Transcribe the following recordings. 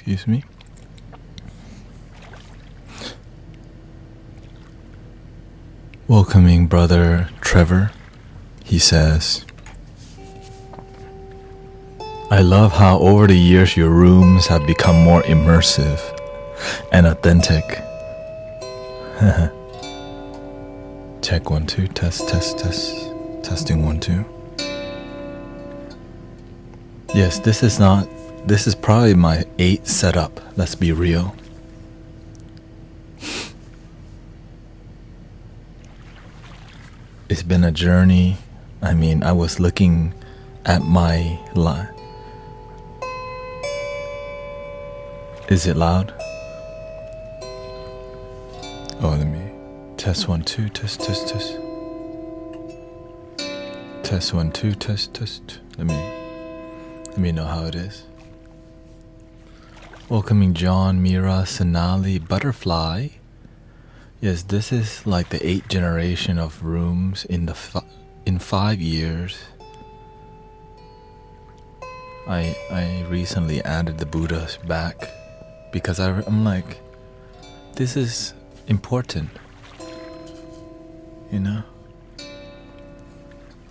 Excuse me. Welcoming Brother Trevor. He says, I love how over the years your rooms have become more immersive and authentic. Check 1 2, test. Testing 1 2. Yes, this is probably my 8th setup, let's be real. It's been a journey. I mean, I was looking at my line. Is it loud? Oh, let me test 1 2, test. Test 1 2, test. Let me know how it is. Welcoming John, Mira, Sonali, Butterfly. Yes, this is like the 8th generation of rooms in 5 years. I recently added the Buddhas back because I'm like, this is important, you know?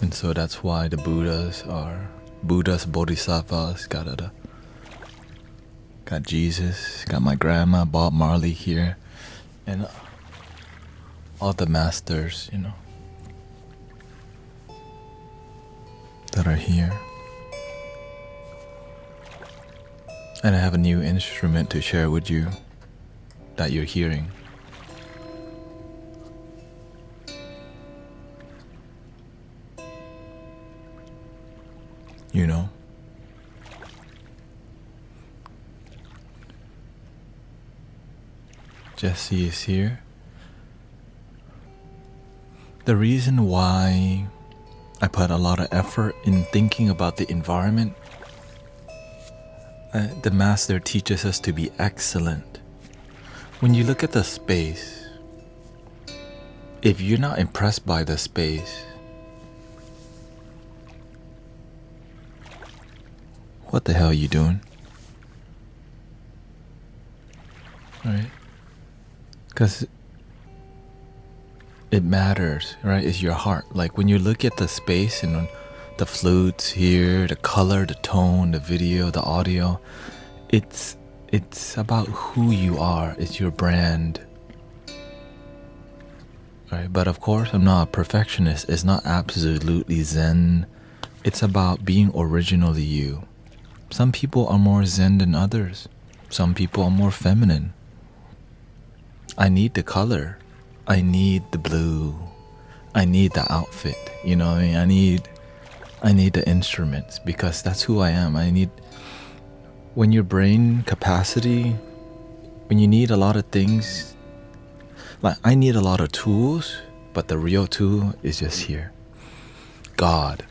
And so that's why the Buddhas are Buddhas, Bodhisattvas, got Jesus, got my grandma, Bob Marley here, and all the masters, you know, that are here. And I have a new instrument to share with you that you're hearing. You know? Jesse is here. The reason why I put a lot of effort in thinking about the environment, the master teaches us to be excellent. When you look at the space, if you're not impressed by the space, what the hell are you doing? Right? Because it matters, right? It's your heart. Like when you look at the space and the flutes here, the color, the tone, the video, the audio, it's about who you are. It's your brand, right? But of course, I'm not a perfectionist. It's not absolutely zen. It's about being originally you. Some people are more zen than others. Some people are more feminine. I need the color. I need the blue. I need the outfit. You know what I mean? I need the instruments because that's who I am. When your brain capacity, when you need a lot of things, like I need a lot of tools, but the real tool is just here. God,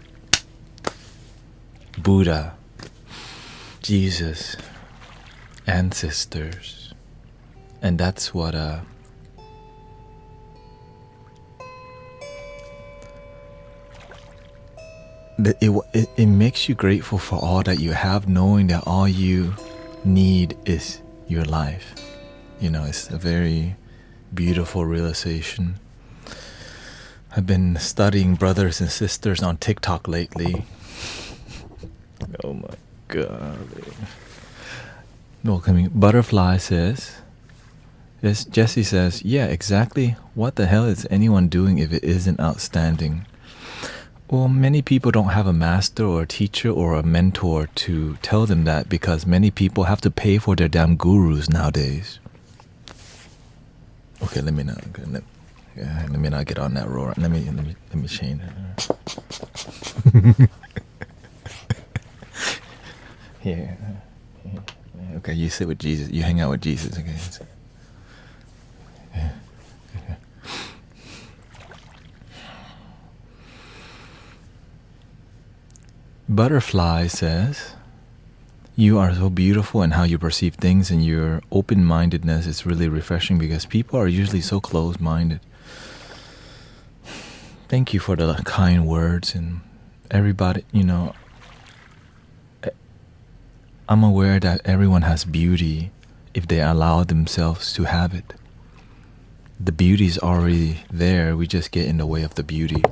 Buddha, Jesus, ancestors. And that's what it makes you grateful for all that you have, knowing that all you need is your life. You know, it's a very beautiful realization. I've been studying brothers and sisters on TikTok lately. Oh my God. Welcoming Butterfly says, yes, Jesse says, yeah, exactly. What the hell is anyone doing if it isn't outstanding? Well, many people don't have a master or a teacher or a mentor to tell them that because many people have to pay for their damn gurus nowadays. Okay, let me not get on that roll. Let me change it. Here. Okay, you sit with Jesus. You hang out with Jesus. Okay. Butterfly says, you are so beautiful in how you perceive things, and your open-mindedness is really refreshing because people are usually so closed-minded. Thank you for the kind words, and everybody, you know, I'm aware that everyone has beauty if they allow themselves to have it. The beauty is already there, we just get in the way of the beauty.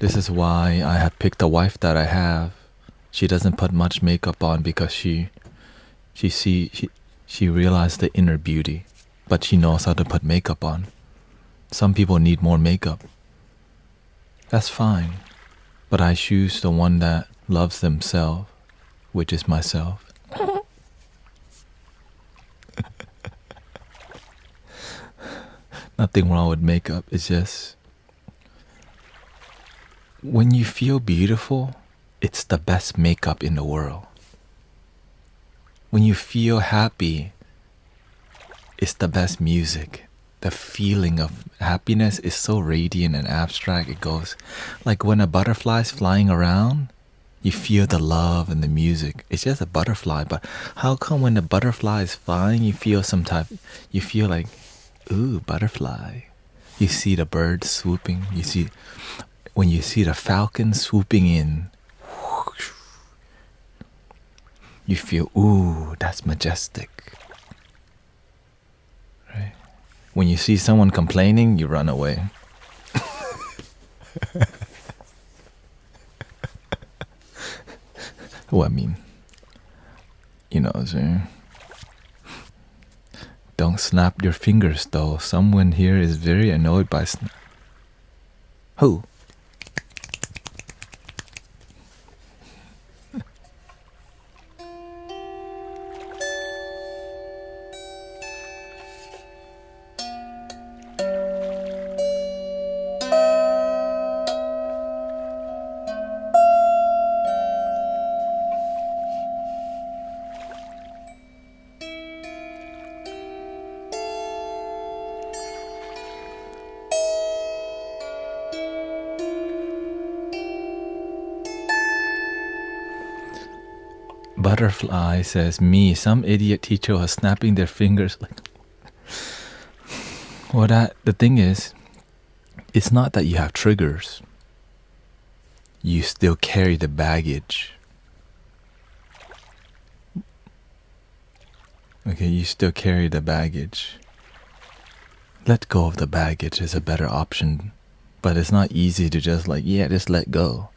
This is why I have picked the wife that I have. She doesn't put much makeup on because she realized the inner beauty, but she knows how to put makeup on. Some people need more makeup. That's fine. But I choose the one that loves themselves, which is myself. Nothing wrong with makeup. It's just when you feel beautiful, it's the best makeup in the world. When you feel happy, it's the best music. The feeling of happiness is so radiant and abstract. It goes like when a butterfly is flying around, you feel the love and the music. It's just a butterfly, but how come when the butterfly is flying, you feel like, ooh, butterfly. You see the birds swooping. When you see the falcon swooping in, you feel, ooh, that's majestic. Right? When you see someone complaining, you run away. Well, I mean, you know what I'm saying? Don't snap your fingers, though. Someone here is very annoyed by Who? Butterfly says, me, some idiot teacher was snapping their fingers like. Well, the thing is, it's not that you have triggers. You still carry the baggage. Okay, you still carry the baggage. Let go of the baggage is a better option, but it's not easy to just just let go.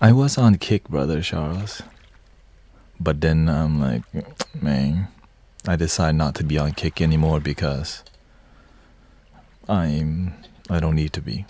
I was on kick, Brother Charles. But then I'm like, man, I decide not to be on kick anymore because I don't need to be.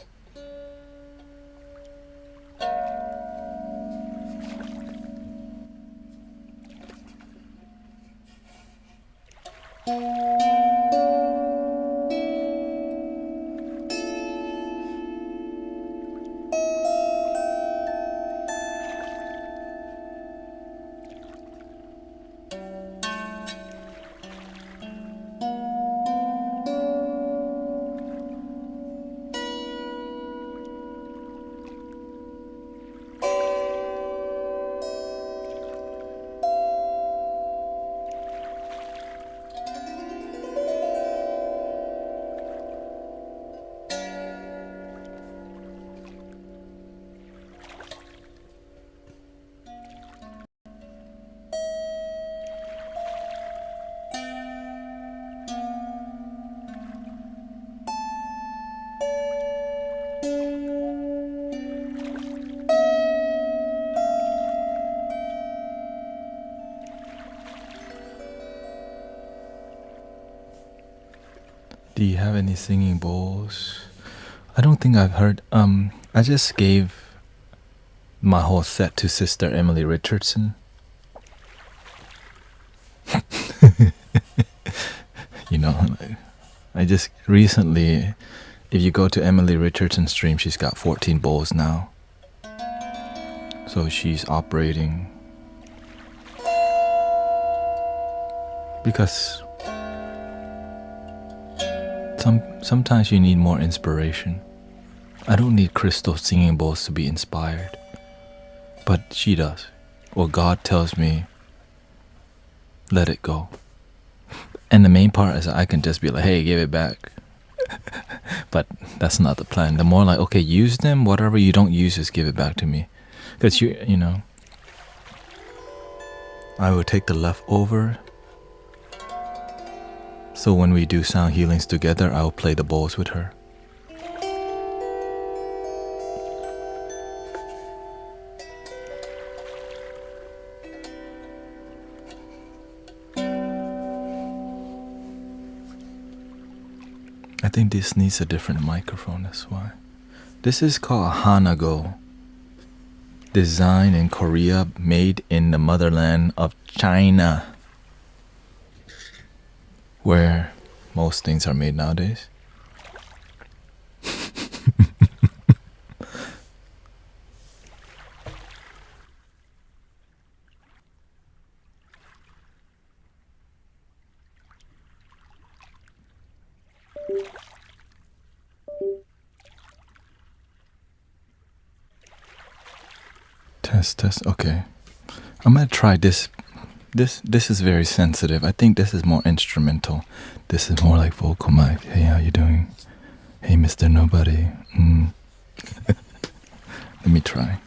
Do you have any singing bowls? I don't think I've heard. I just gave my whole set to Sister Emily Richardson. You know, I just recently, if you go to Emily Richardson's stream, she's got 14 bowls now. So she's operating. Because sometimes you need more inspiration. I don't need crystal singing bowls to be inspired. But she does. Or God tells me, let it go. And the main part is I can just be like, hey, give it back. But that's not the plan. The more like, okay, use them. Whatever you don't use, just give it back to me. Because you know, I will take the leftover. So when we do sound healings together, I will play the bowls with her. I think this needs a different microphone, that's why. This is called a Hanago. Designed in Korea, made in the motherland of China, where most things are made nowadays. Test. Okay. I'm gonna try this. This is very sensitive. I think this is more instrumental. This is more like vocal mic. Hey, how you doing? Hey, Mr. Nobody. Let me try.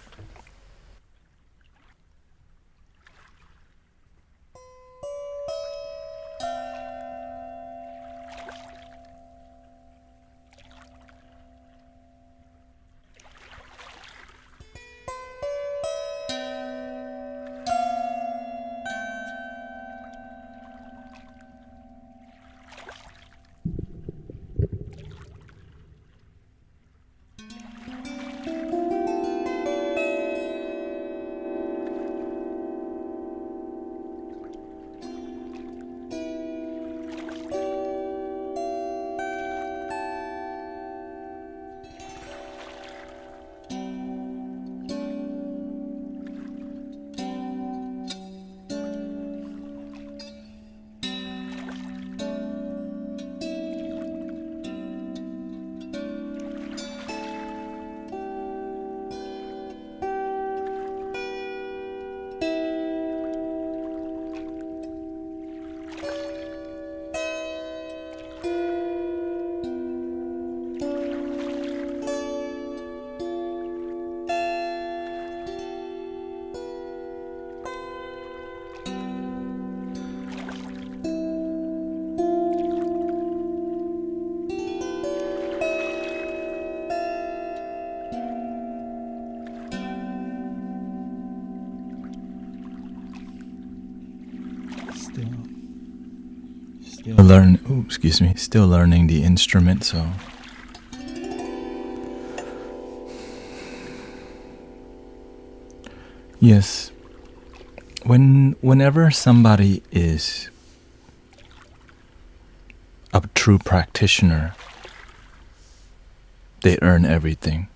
Still learning the instrument, so yes, whenever somebody is a true practitioner, they earn everything.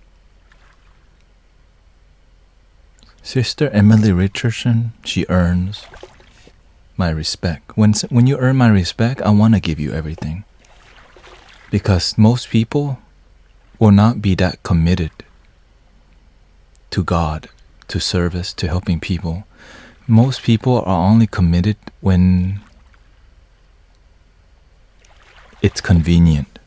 Sister Emily Richardson, she earns my respect. When you earn my respect, I want to give you everything. Because most people will not be that committed to God, to service, to helping people. Most people are only committed when it's convenient.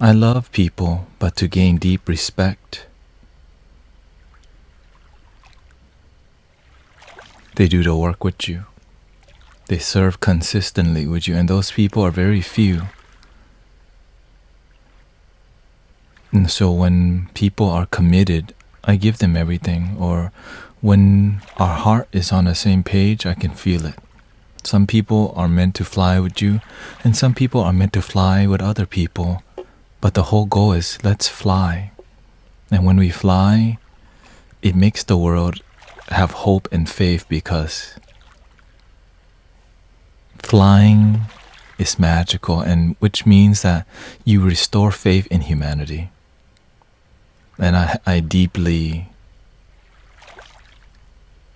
I love people, but to gain deep respect, they do the work with you. They serve consistently with you, and those people are very few. And so when people are committed, I give them everything. Or when our heart is on the same page, I can feel it. Some people are meant to fly with you, and some people are meant to fly with other people. But the whole goal is, let's fly. And when we fly, it makes the world have hope and faith, because flying is magical, and which means that you restore faith in humanity. And I deeply,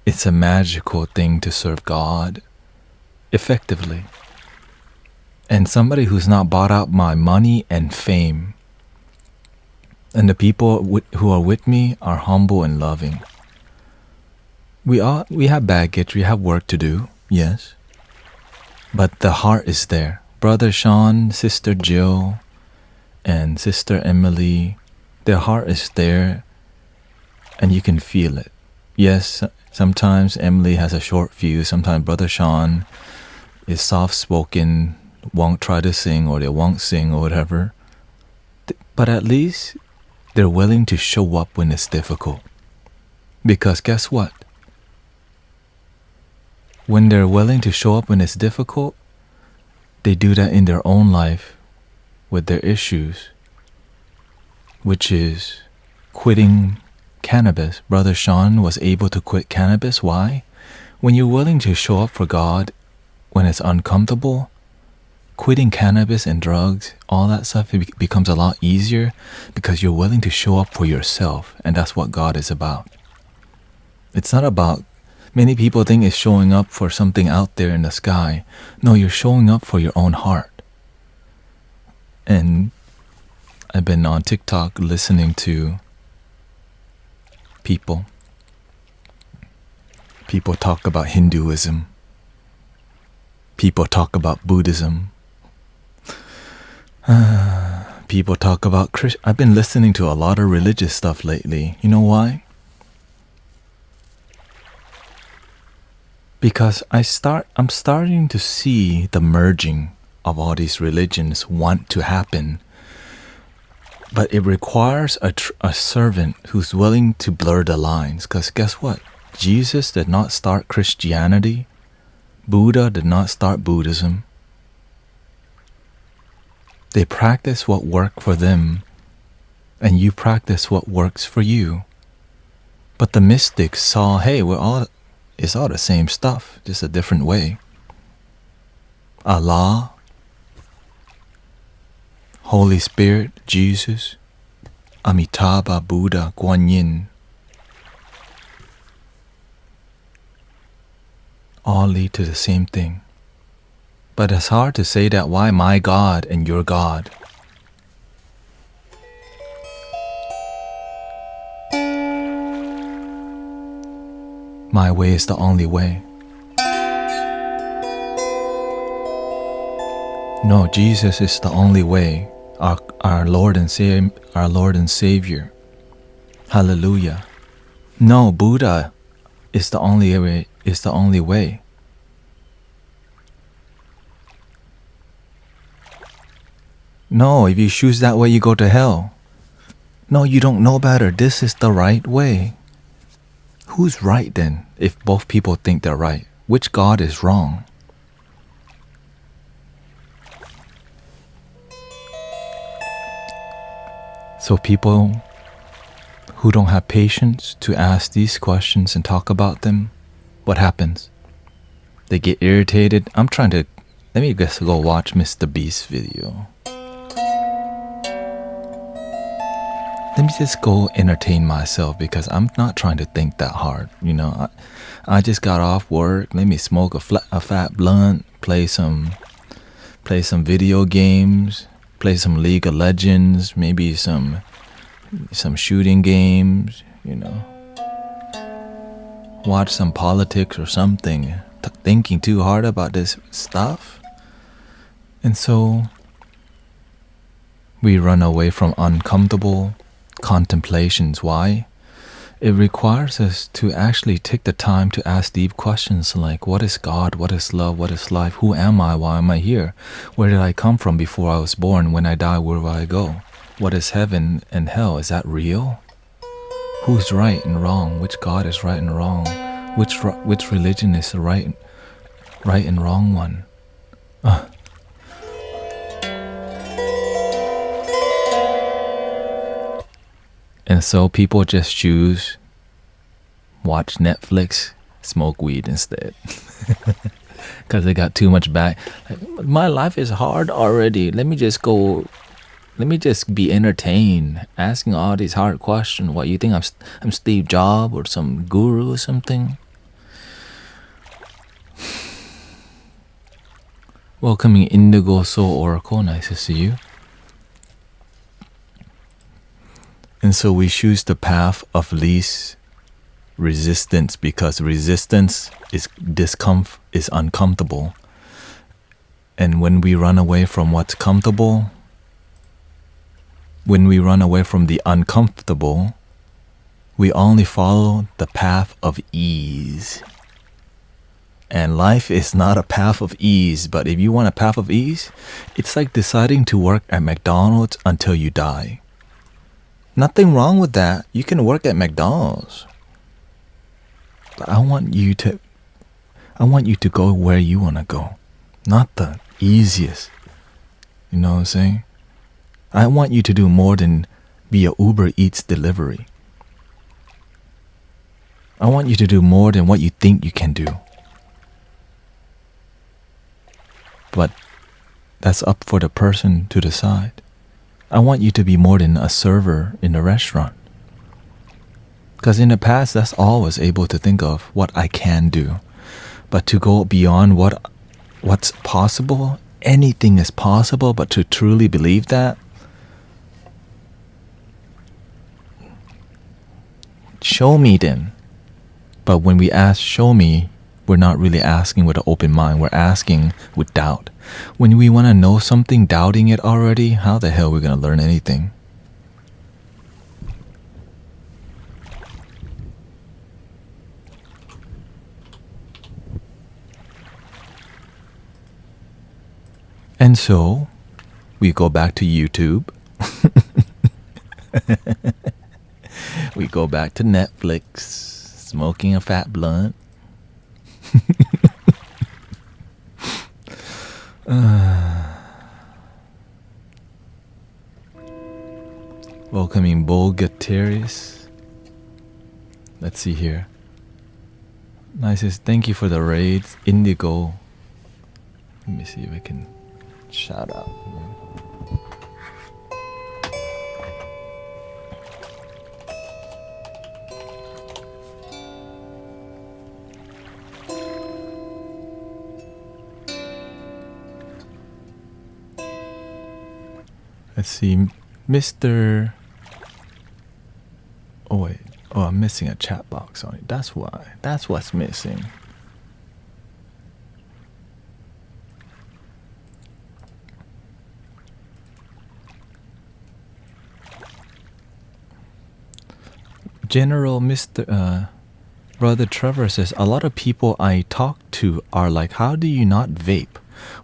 it's a magical thing to serve God effectively. And somebody who's not bought out by money and fame. And the people who are with me are humble and loving. We have baggage, we have work to do, yes. But the heart is there. Brother Sean, Sister Jill, and Sister Emily, their heart is there, and you can feel it. Yes, sometimes Emily has a short fuse. Sometimes Brother Sean is soft-spoken, won't try to sing, or they won't sing or whatever. But at least they're willing to show up when it's difficult. Because guess what? When they're willing to show up when it's difficult, they do that in their own life with their issues, which is quitting cannabis. Brother Sean was able to quit cannabis. Why? When you're willing to show up for God when it's uncomfortable, quitting cannabis and drugs, all that stuff, it becomes a lot easier because you're willing to show up for yourself, and that's what God is about. It's not about, many people think it's showing up for something out there in the sky. No, you're showing up for your own heart. And I've been on TikTok listening to people talk about Hinduism. People talk about Buddhism. People talk about I've been listening to a lot of religious stuff lately. You know why? Because I'm starting to see the merging of all these religions want to happen. But it requires a servant who's willing to blur the lines. Because guess what? Jesus did not start Christianity. Buddha did not start Buddhism. They practice what worked for them, and you practice what works for you. But the mystics saw, hey, it's all the same stuff, just a different way. Allah, Holy Spirit, Jesus, Amitabha, Buddha, Guan Yin, all lead to the same thing. But it's hard to say that, why my God and your God? My way is the only way. No, Jesus is the only way. Our Lord and Savior. Hallelujah. No, Buddha is the only way. No, if you choose that way, you go to hell. No, you don't know better. This is the right way. Who's right then, if both people think they're right? Which God is wrong? So people who don't have patience to ask these questions and talk about them, what happens? They get irritated. Let me just go watch Mr. Beast's video. Let me just go entertain myself because I'm not trying to think that hard. You know, I just got off work. Let me smoke a fat blunt, play some video games, play some League of Legends, maybe some shooting games, you know. Watch some politics or something. Thinking too hard about this stuff. And so we run away from uncomfortable contemplations. Why? It requires us to actually take the time to ask deep questions like, what is God? What is love? What is life? Who am I? Why am I here? Where did I come from before I was born? When I die, where will I go? What is heaven and hell? Is that real? Who's right and wrong? Which God is right and wrong? Which religion is the right and wrong one? And so people just choose watch Netflix, smoke weed instead. Because they got too much back. Like, my life is hard already. Let me just be entertained, asking all these hard questions. What, you think I'm Steve Jobs or some guru or something? Welcoming Indigo Soul Oracle, nice to see you. And so we choose the path of least resistance because resistance is uncomfortable. And when we run away from what's comfortable, when we run away from the uncomfortable, We only follow the path of ease. And life is not a path of ease, but if you want a path of ease, it's like deciding to work at McDonald's until you die. Nothing wrong with that. You can work at McDonald's. But I want you to go where you want to go, not the easiest. You know what I'm saying? I want you to do more than be a Uber Eats delivery. I want you to do more than what you think you can do. But that's up for the person to decide. I want you to be more than a server in a restaurant. Because in the past, that's all I was able to think of, what I can do. But to go beyond what's possible, anything is possible, but to truly believe that, show me then. But when we ask show me, we're not really asking with an open mind. We're asking with doubt. When we want to know something, doubting it already, how the hell are we going to learn anything? And so, we go back to YouTube. We go back to Netflix, smoking a fat blunt. Welcoming Bulgatarius. Let's see here. Nicest, thank you for the raids. Indigo. Let me see if I can shout out. Let's see, Mr. Oh wait, I'm missing a chat box on it. That's why. That's what's missing. General Mr. Brother Trevor says, a lot of people I talk to are like, how do you not vape?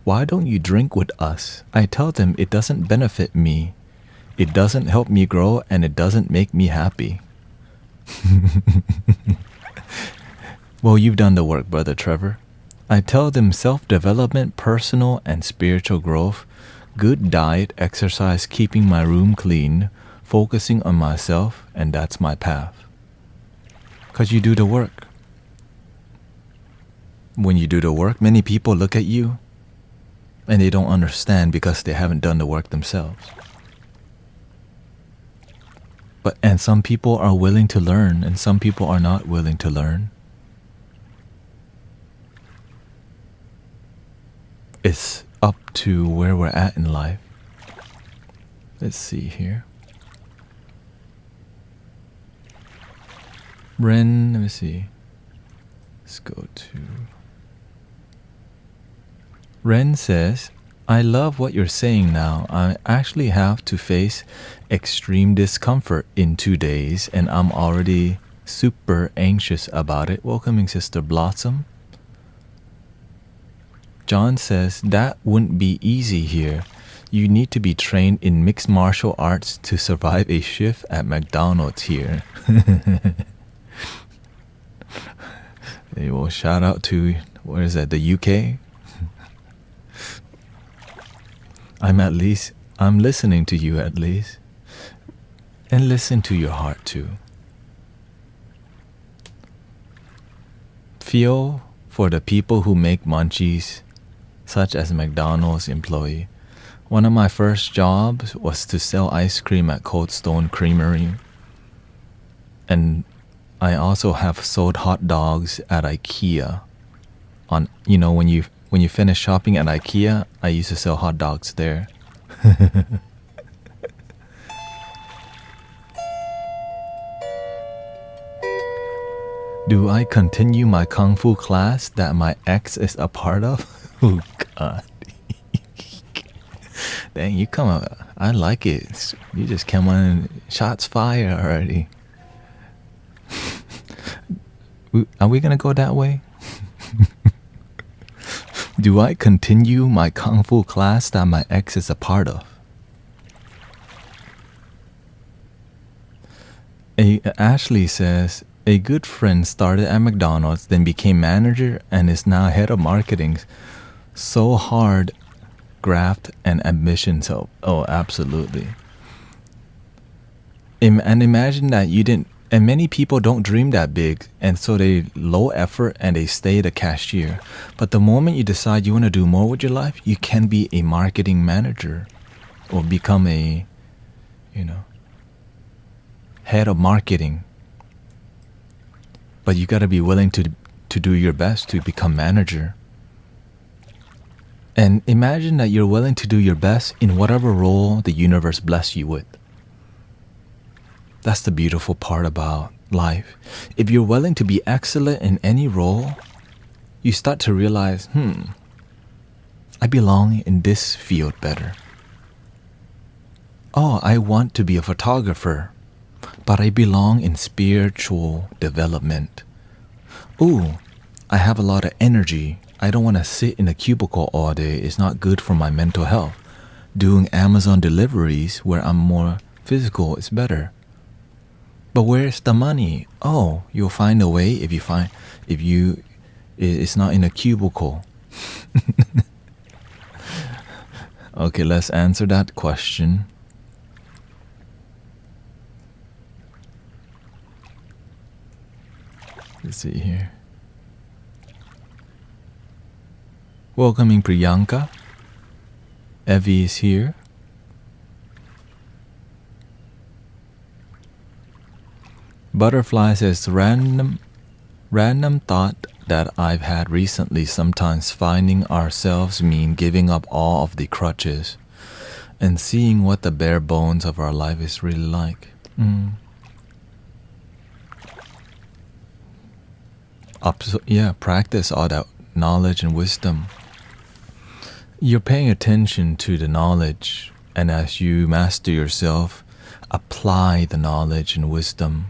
Why don't you drink with us? I tell them it doesn't benefit me. It doesn't help me grow and it doesn't make me happy. Well, you've done the work, Brother Trevor. I tell them self-development, personal and spiritual growth, good diet, exercise, keeping my room clean, focusing on myself, and that's my path. Because you do the work. When you do the work, many people look at you and they don't understand because they haven't done the work themselves. And some people are willing to learn and some people are not willing to learn. It's up to where we're at in life. Let's see here. Ren, let me see. Let's go to... Ren says, I love what you're saying now. I actually have to face extreme discomfort in 2 days and I'm already super anxious about it. Welcoming Sister Blossom. John says, that wouldn't be easy here. You need to be trained in mixed martial arts to survive a shift at McDonald's here. Hey, well, shout out to, where is that, the UK? I'm listening to you at least. And listen to your heart too. Feel for the people who make munchies, such as McDonald's employee. One of my first jobs was to sell ice cream at Cold Stone Creamery. And I also have sold hot dogs at IKEA. When you finish shopping at IKEA, I used to sell hot dogs there. Do I continue my Kung Fu class that my ex is a part of? Oh, God. Dang, you come up. I like it. You just come on, shots fired already. Are we gonna go that way? Do I continue my Kung Fu class that my ex is a part of? Ashley says, a good friend started at McDonald's, then became manager, and is now head of marketing. So hard, graft, and ambition. So, oh, absolutely. And imagine that you didn't, and many people don't dream that big, and so they low effort and they stay the cashier. But the moment you decide you want to do more with your life, you can be a marketing manager or become a, head of marketing. But you got to be willing to do your best to become manager. And imagine that you're willing to do your best in whatever role the universe bless you with. That's the beautiful part about life. If you're willing to be excellent in any role, you start to realize, I belong in this field better. Oh, I want to be a photographer, but I belong in spiritual development. Ooh, I have a lot of energy. I don't want to sit in a cubicle all day. It's not good for my mental health. Doing Amazon deliveries where I'm more physical is better. But where's the money? Oh, you'll find a way if it's not in a cubicle. Okay, let's answer that question. Let's see here. Welcoming Priyanka. Evie is here. Butterfly says, random thought that I've had recently. Sometimes finding ourselves mean giving up all of the crutches and seeing what the bare bones of our life is really like. Practice all that knowledge and wisdom. You're paying attention to the knowledge, and as you master yourself, apply the knowledge and wisdom.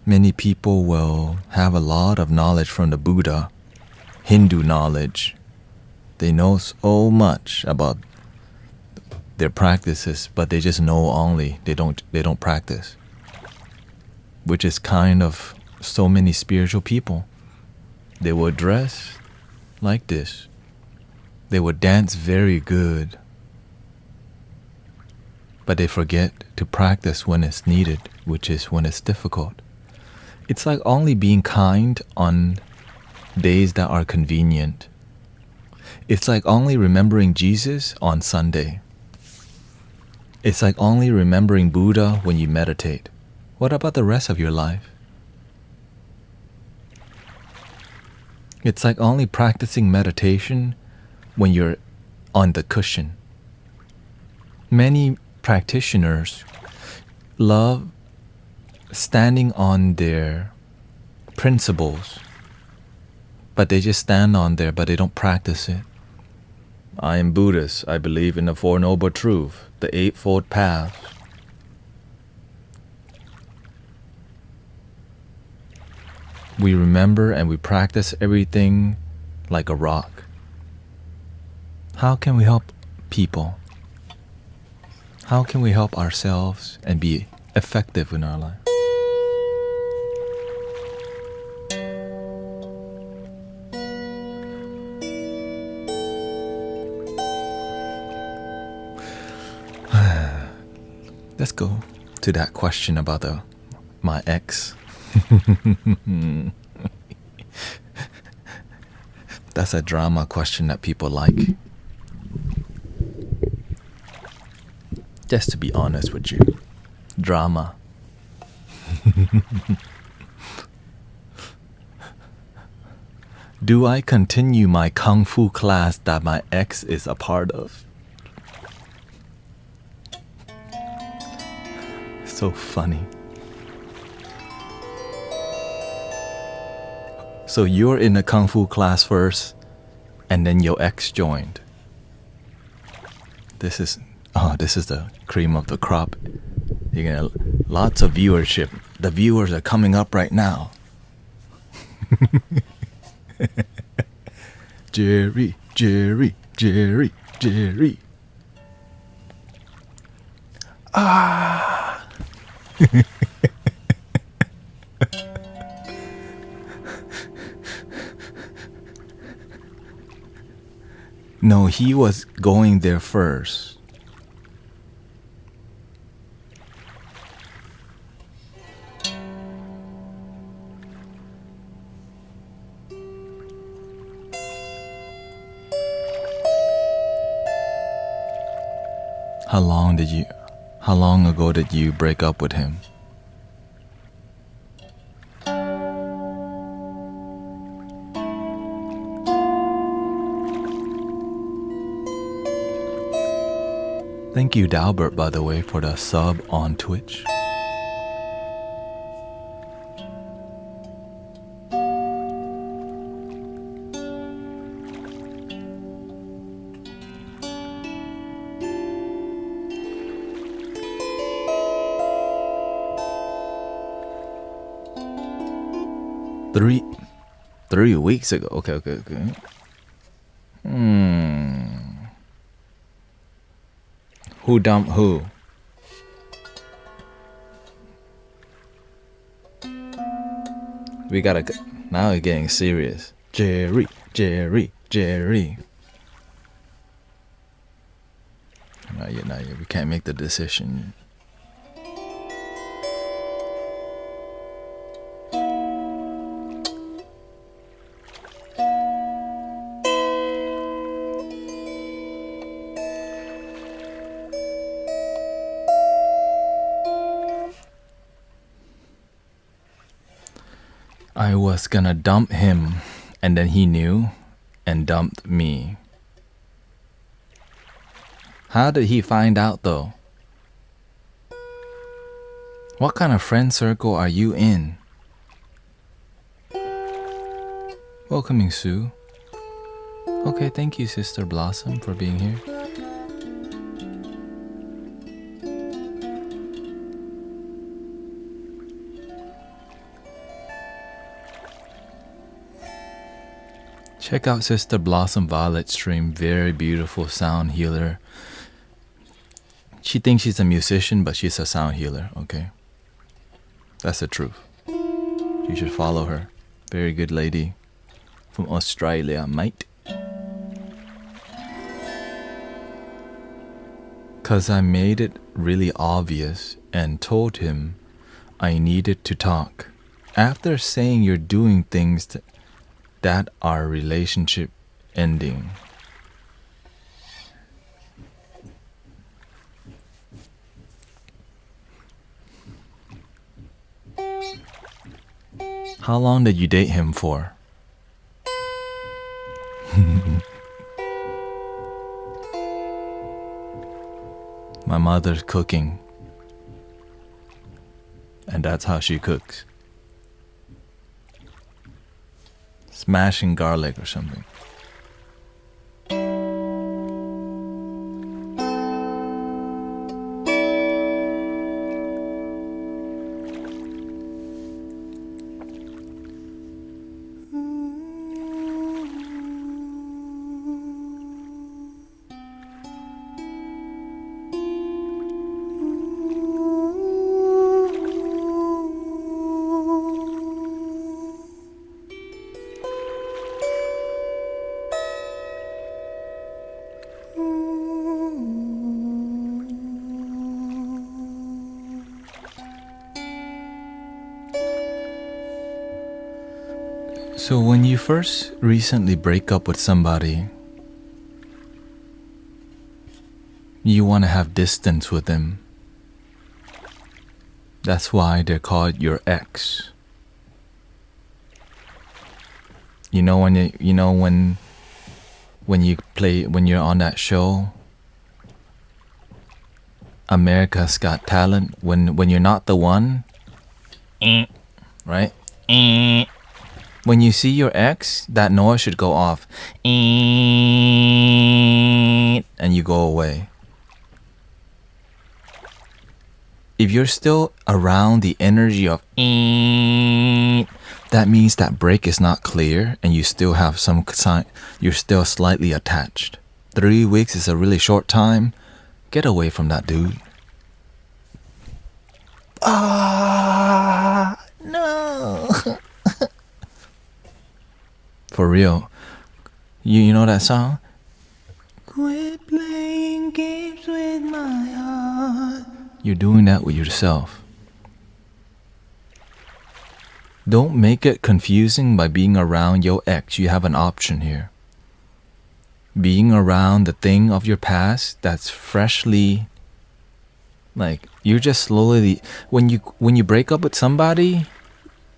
Many people will have a lot of knowledge from the Buddha, Hindu knowledge. They know so much about their practices, but they just know only. They don't practice. Which is kind of so many spiritual people. They will dress like this. They will dance very good. But they forget to practice when it's needed, which is when it's difficult. It's like only being kind on days that are convenient. It's like only remembering Jesus on Sunday. It's like only remembering Buddha when you meditate. What about the rest of your life? It's like only practicing meditation when you're on the cushion. Many practitioners love standing on their principles, but they just stand on there, but they don't practice it. I am Buddhist. I believe in the Four Noble Truths, the Eightfold Path. We remember and we practice everything like a rock. How can we help people? How can we help ourselves and be effective in our life? Let's go to that question about my ex. That's a drama question that people like. Just to be honest with you. Drama. Do I continue my Kung Fu class that my ex is a part of? So funny. So you're in a Kung Fu class first, and then your ex joined. This is the cream of the crop. You're gonna lots of viewership. The viewers are coming up right now. Jerry, Jerry, Jerry, Jerry. Ah. No, he was going there first. How long ago did you break up with him? Thank you, Dalbert, by the way, for the sub on Twitch. Three weeks ago. Okay. Who dumped who? Now it's getting serious. Jerry. Not yet. We can't make the decision. I was gonna dump him, and then he knew and dumped me. How did he find out though? What kind of friend circle are you in? Welcoming Sue. Okay, thank you, Sister Blossom, for being here. Check out Sister Blossom Violet's stream. Very beautiful sound healer. She thinks she's a musician, but she's a sound healer, okay? That's the truth. You should follow her. Very good lady. From Australia, mate. 'Cause I made it really obvious and told him I needed to talk. After saying you're doing things that our relationship ending. How long did you date him for? My mother's cooking, and that's how she cooks. Smashing garlic or something. So when you first recently break up with somebody, you want to have distance with them. That's why they're called your ex. You know when you're on that show, America's Got Talent, when you're not the one, right? When you see your ex, that noise should go off. And you go away. If you're still around the energy of that means that break is not clear and you still have some sign, you're still slightly attached. 3 weeks is a really short time. Get away from that dude. No. For real. You know that song? Quit playing games with my heart. You're doing that with yourself. Don't make it confusing by being around your ex. You have an option here. Being around the thing of your past that's freshly, like, you're just slowly, when you break up with somebody,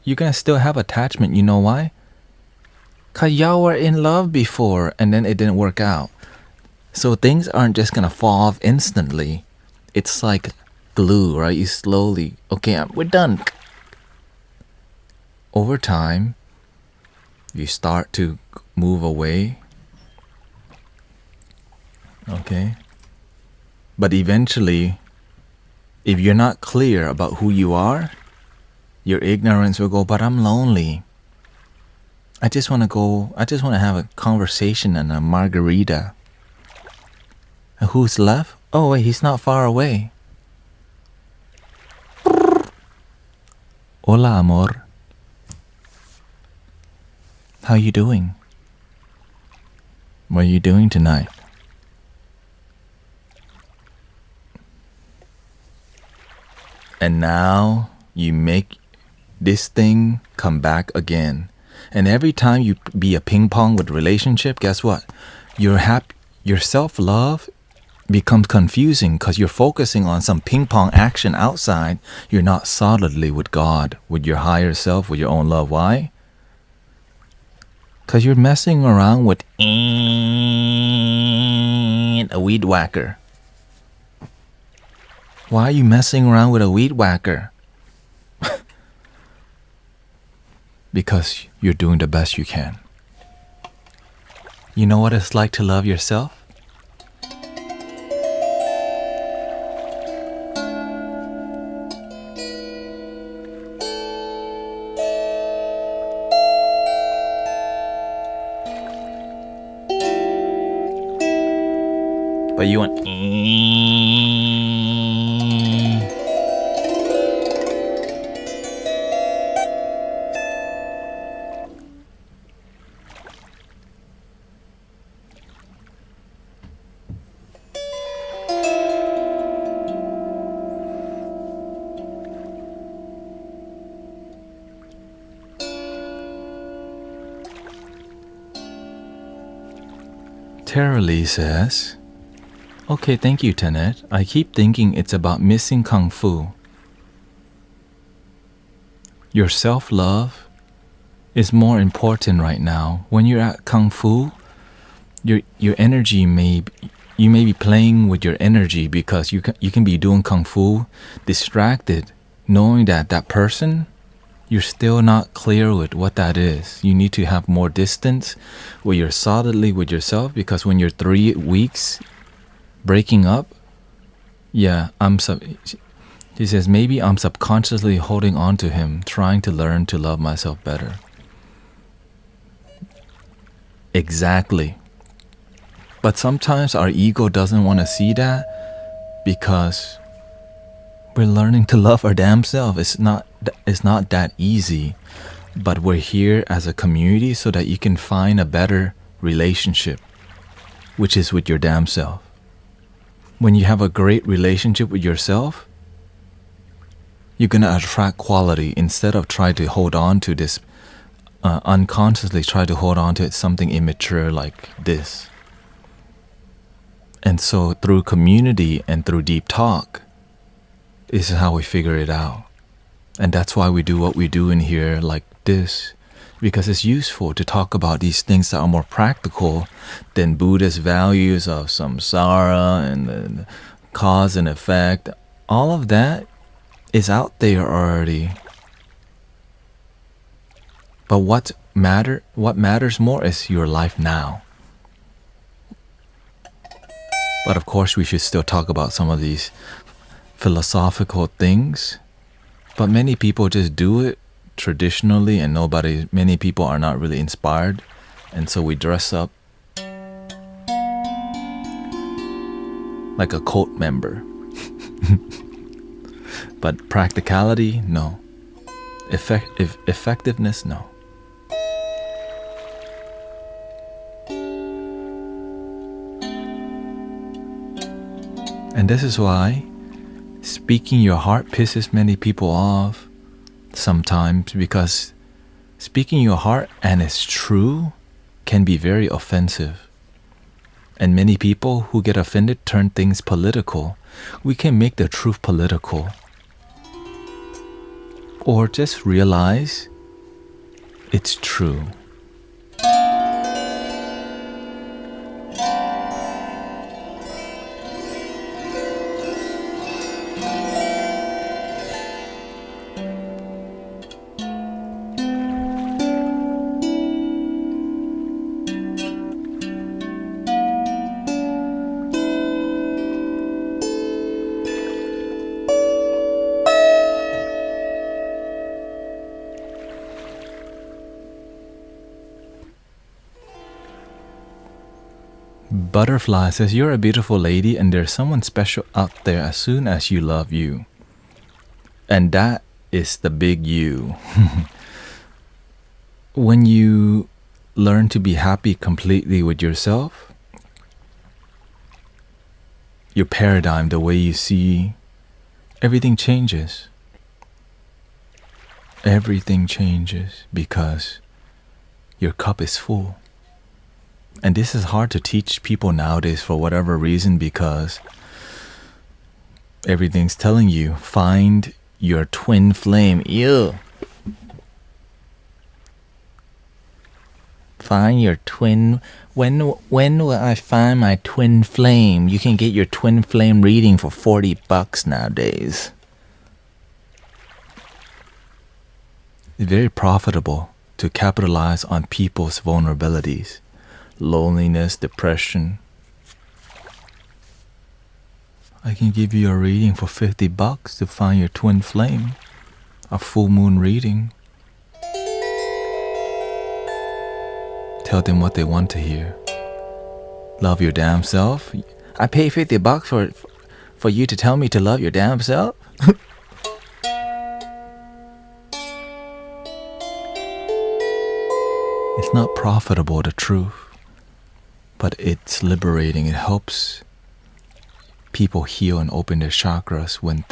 you're gonna still have attachment. You know why? 'Cause y'all were in love before and then it didn't work out. So things aren't just gonna fall off instantly. It's like glue, right? You slowly, okay, we're done. Over time, you start to move away. Okay? But eventually, if you're not clear about who you are, your ignorance will go, but I'm lonely. I just want to have a conversation and a margarita. And who's left? Oh wait, he's not far away. Hola, amor. How you doing? What are you doing tonight? And now you make this thing come back again. And every time you be a ping pong with relationship, guess what? Your self-love becomes confusing because you're focusing on some ping pong action outside. You're not solidly with God, with your higher self, with your own love. Why? Because you're messing around with a weed whacker. Why are you messing around with a weed whacker? Because you're doing the best you can. You know what it's like to love yourself? But you want Tara Lee says, okay, thank you, Tenet. I keep thinking it's about missing Kung Fu. Your self-love is more important right now. When you're at Kung Fu, your energy you may be playing with your energy because you can be doing Kung Fu distracted, knowing that person, you're still not clear with what that is. You need to have more distance where you're solidly with yourself, because when you're 3 weeks breaking up, yeah, he says, maybe I'm subconsciously holding on to him, trying to learn to love myself better. Exactly. But sometimes our ego doesn't want to see that because we're learning to love our damn self. It's not that easy. But we're here as a community so that you can find a better relationship, which is with your damn self. When you have a great relationship with yourself, you're going to attract quality instead of trying to hold on to this, unconsciously try to hold on to something immature like this. And so through community and through deep talk, this is how we figure it out. And that's why we do what we do in here like this, because it's useful to talk about these things that are more practical than Buddhist values of samsara and the cause and effect. All of that is out there already. But what matters more is your life now. But of course, we should still talk about some of these philosophical things. But many people just do it traditionally, and many people are not really inspired, and so we dress up like a cult member. But practicality, no. Effectiveness, no. And this is why speaking your heart pisses many people off sometimes, because speaking your heart and it's true can be very offensive. And many people who get offended turn things political. We can make the truth political. Or just realize it's true. Butterfly says, you're a beautiful lady and there's someone special out there as soon as you love you. And that is the big you. When you learn to be happy completely with yourself, your paradigm, the way you see, everything changes. Everything changes because your cup is full. And this is hard to teach people nowadays for whatever reason, because everything's telling you, find your twin flame. Ew. Find your twin. When will I find my twin flame? You can get your twin flame reading for $40 nowadays. It's very profitable to capitalize on people's vulnerabilities. Loneliness, depression. I can give you a reading for $50 to find your twin flame. A full moon reading. Tell them what they want to hear. Love your damn self. I pay $50 for you to tell me to love your damn self? It's not profitable, the truth. But it's liberating. It helps people heal and open their chakras when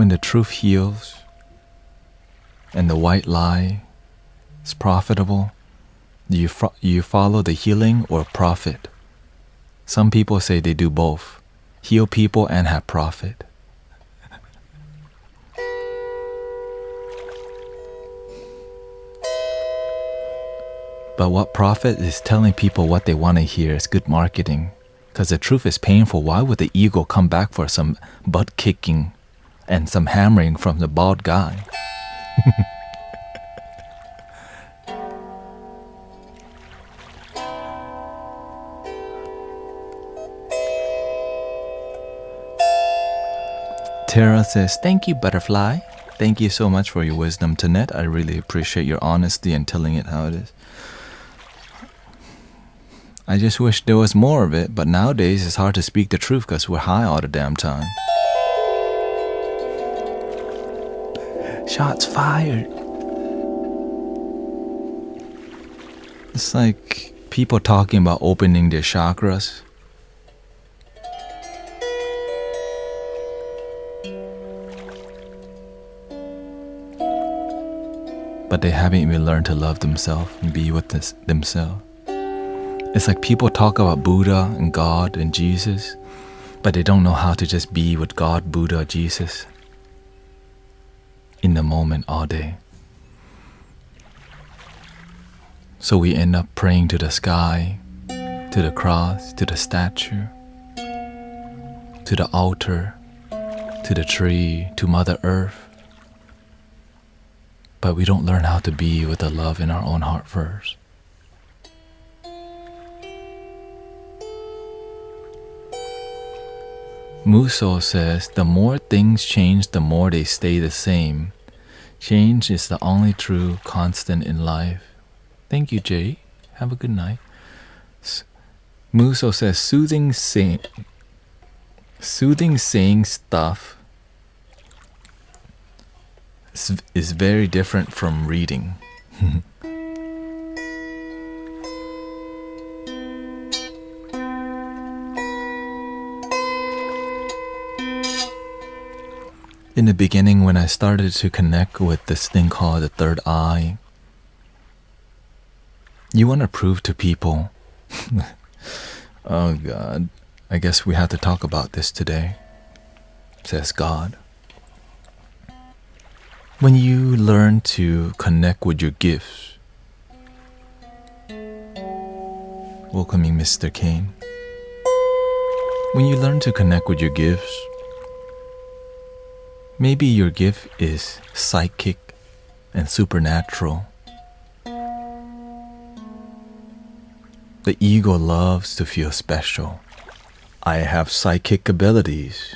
the truth heals and the white lie is profitable. Do you follow the healing or profit? Some people say they do both. Heal people and have profit. But what profit is telling people what they want to hear is good marketing. Because the truth is painful. Why would the ego come back for some butt kicking and some hammering from the bald guy? Tara says, thank you, Butterfly. Thank you so much for your wisdom, Tanette. I really appreciate your honesty and telling it how it is. I just wish there was more of it, but nowadays it's hard to speak the truth because we're high all the damn time. Shots fired. It's like people talking about opening their chakras. But they haven't even learned to love themselves and be with themselves. It's like people talk about Buddha and God and Jesus, but they don't know how to just be with God, Buddha, Jesus in the moment all day. So we end up praying to the sky, to the cross, to the statue, to the altar, to the tree, to Mother Earth. But we don't learn how to be with the love in our own heart first. Muso says, the more things change, the more they stay the same. Change is the only true constant in life. Thank you, Jay. Have a good night. Muso says, soothing saying stuff is very different from reading. In the beginning, when I started to connect with this thing called the third eye, you want to prove to people. Oh God, I guess we have to talk about this today, says God. When you learn to connect with your gifts, welcoming Mr. Kane. When you learn to connect with your gifts, maybe your gift is psychic and supernatural. The ego loves to feel special. I have psychic abilities.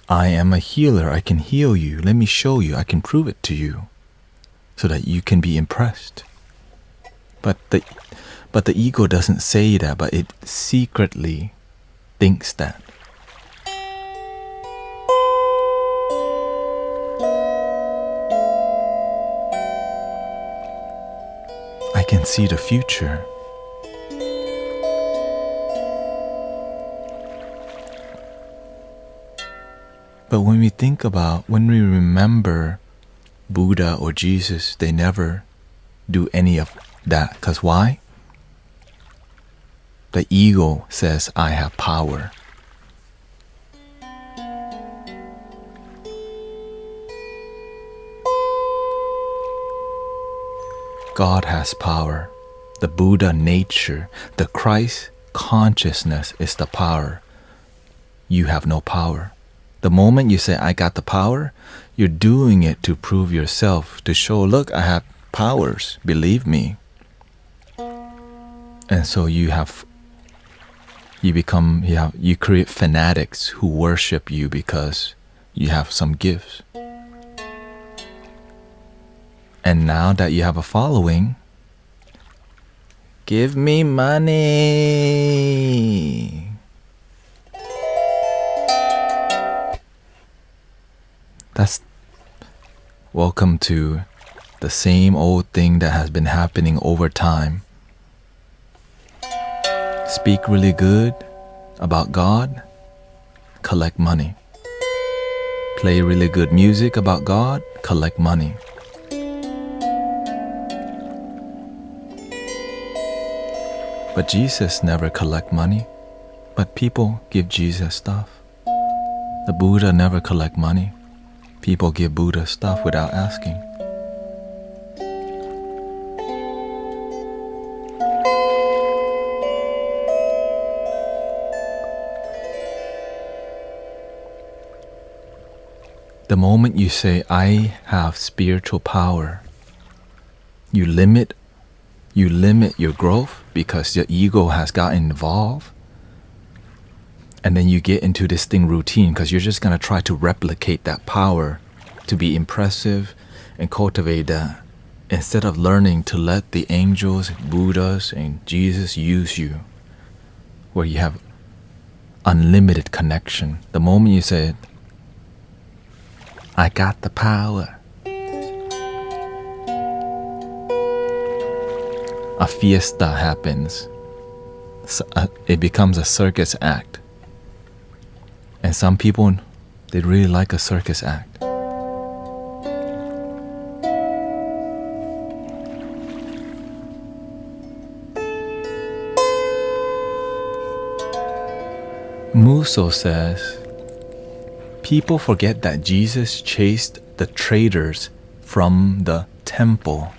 I am a healer. I can heal you. Let me show you. I can prove it to you so that you can be impressed. But the ego doesn't say that, but it secretly thinks that. I can see the future. But when we remember Buddha or Jesus, they never do any of that. 'Cause why? The ego says, I have power. God has power. The Buddha nature, the Christ consciousness is the power. You have no power. The moment you say, I got the power, you're doing it to prove yourself, to show, look, I have powers, believe me. And so you create fanatics who worship you because you have some gifts. And now that you have a following, give me money. Welcome to the same old thing that has been happening over time. Speak really good about God, collect money. Play really good music about God, collect money. But Jesus never collect money, but people give Jesus stuff. The Buddha never collect money. People give Buddha stuff without asking. The moment you say, I have spiritual power, you limit your growth because your ego has gotten involved. And then you get into this thing routine because you're just going to try to replicate that power to be impressive and cultivate that instead of learning to let the angels, Buddhas, and Jesus use you where you have unlimited connection. The moment you say, I got the power, a fiesta happens. It becomes a circus act. And some people, they really like a circus act. Muso says, people forget that Jesus chased the traders from the temple.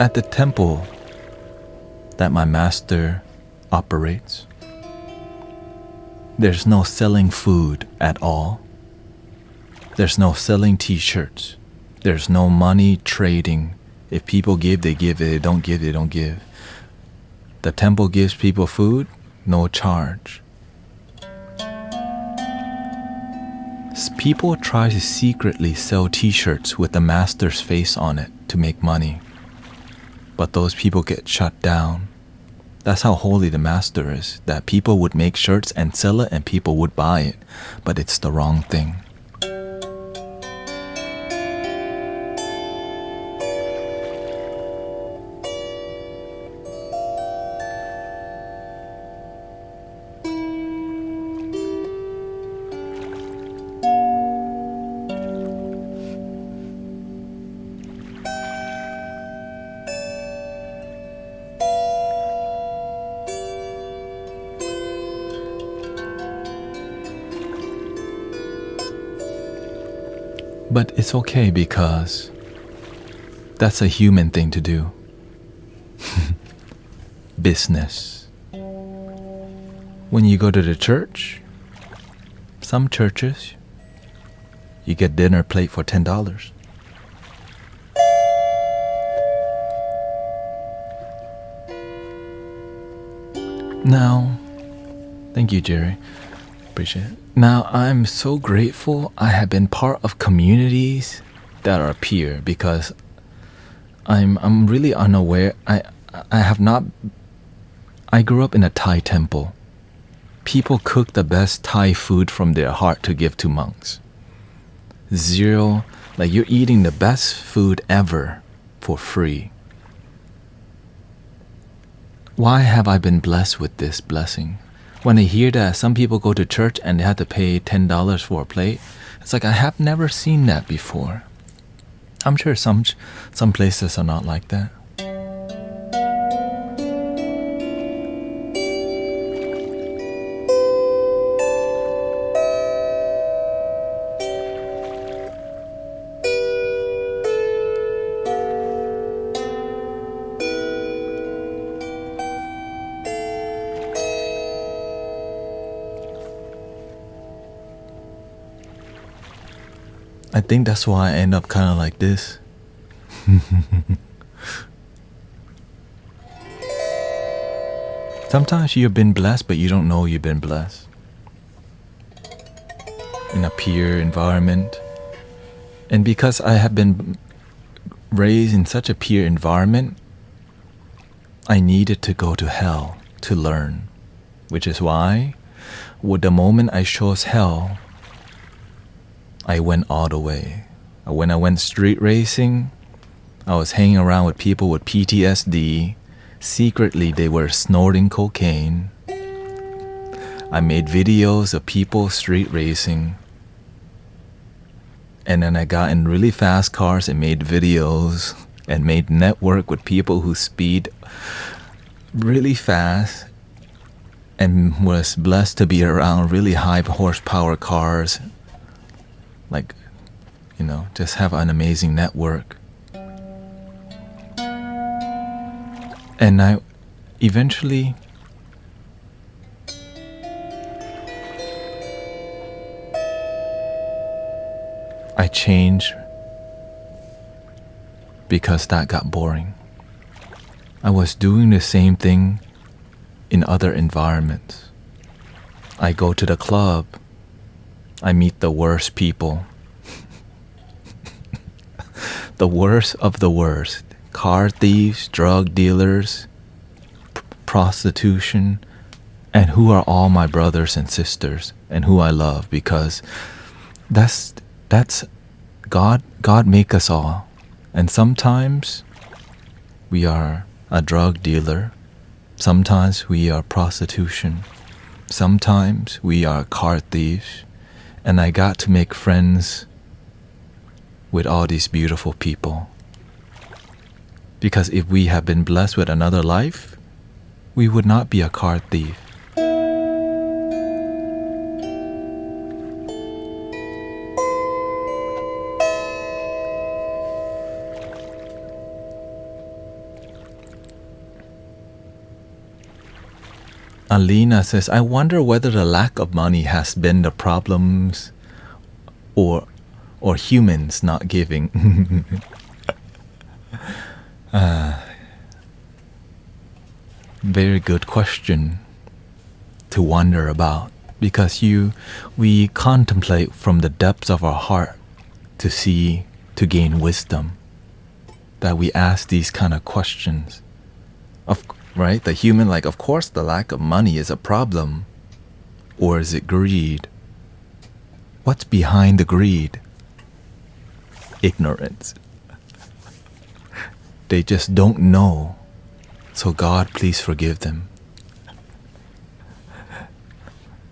At the temple that my master operates, There's no selling food at all. There's no selling t-shirts. There's no money trading. If people give, they give. If they don't give, they don't give. The temple gives people food, no charge. People try to secretly sell t-shirts with the master's face on it to make money. But those people get shut down. That's how holy the master is, that people would make shirts and sell it and people would buy it. But it's the wrong thing. But it's okay because that's a human thing to do. Business. When you go to the church, some churches, you get dinner plate for $10. Now, thank you, Jerry. Appreciate it. Now, I'm so grateful I have been part of communities that are peer because I'm really unaware. I grew up in a Thai temple. People cook the best Thai food from their heart to give to monks. Zero, like you're eating the best food ever for free. Why have I been blessed with this blessing? When I hear that some people go to church and they have to pay $10 for a plate, it's like I have never seen that before. I'm sure some places are not like that. I think that's why I end up kind of like this. Sometimes you've been blessed, but you don't know you've been blessed. In a peer environment. And because I have been raised in such a peer environment, I needed to go to hell to learn. Which is why, with the moment I chose hell, I went all the way. When I went street racing, I was hanging around with people with PTSD. Secretly, they were snorting cocaine. I made videos of people street racing. And then I got in really fast cars and made videos and made network with people who speed really fast and was blessed to be around really high horsepower cars. Like, just have an amazing network. And I eventually I changed because that got boring. I was doing the same thing in other environments. I go to the club. I meet the worst people. The worst of the worst. Car thieves, drug dealers, prostitution, and who are all my brothers and sisters and who I love because that's God make us all. And sometimes we are a drug dealer. Sometimes we are prostitution. Sometimes we are car thieves. And I got to make friends with all these beautiful people. Because if we had been blessed with another life, we would not be a car thief. Alina says, I wonder whether the lack of money has been the problems or humans not giving. Very good question to wonder about, because we contemplate from the depths of our heart to gain wisdom, that we ask these kind of questions. Right? The human, like, of course the lack of money is a problem. Or is it greed? What's behind the greed? Ignorance. They just don't know. So God, please forgive them.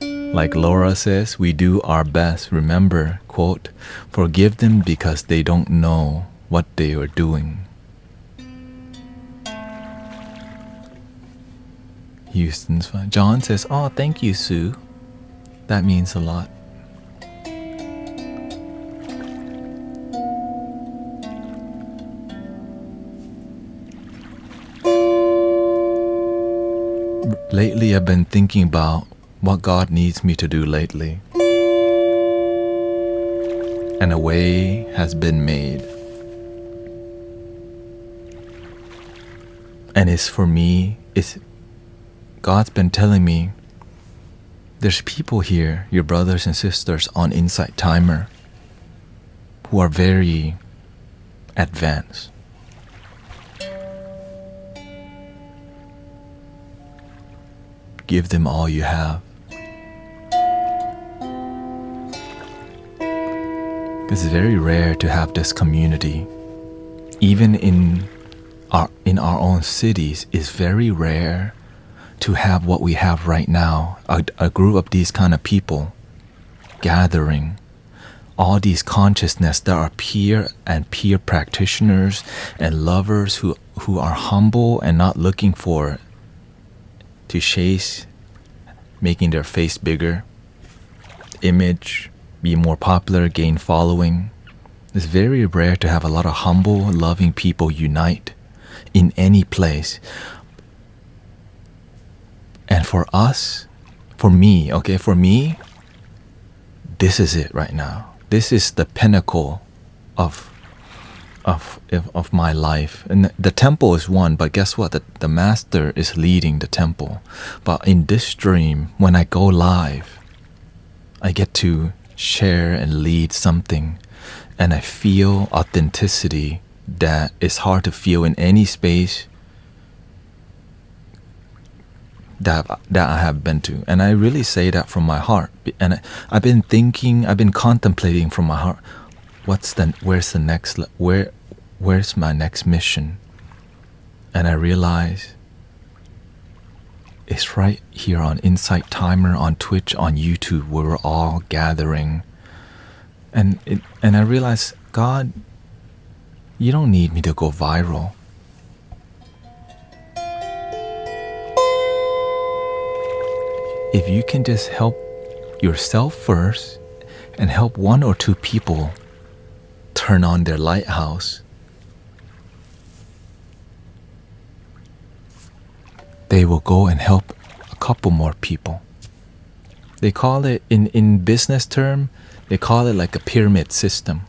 Like Laura says, we do our best. Remember, quote, forgive them because they don't know what they are doing. Houston's fine. John says, oh, thank you, Sue. That means a lot. Lately, I've been thinking about what God needs me to do lately. And a way has been made. And it's for me, God's been telling me, there's people here, your brothers and sisters on Insight Timer, who are very advanced. Give them all you have. It's very rare to have this community. Even in our own cities, it's very rare to have what we have right now, a group of these kind of people gathering, all these consciousness that are peer practitioners and lovers who are humble and not looking to chase making their face bigger, image, be more popular, gain following. It's very rare to have a lot of humble, loving people unite in any place. And for me, this is it right now. This is the pinnacle of my life. And the temple is one, but guess what? The master is leading the temple. But in this stream, when I go live, I get to share and lead something, and I feel authenticity that is hard to feel in any space that I have been to. And I really say that from my heart. And I've been contemplating from my heart, where's my next mission? And I realize it's right here on Insight Timer, on Twitch, on YouTube, where we're all gathering. And I realize, God, you don't need me to go viral. If you can just help yourself first and help one or two people turn on their lighthouse, they will go and help a couple more people. They call it, in business term, they call it like a pyramid system,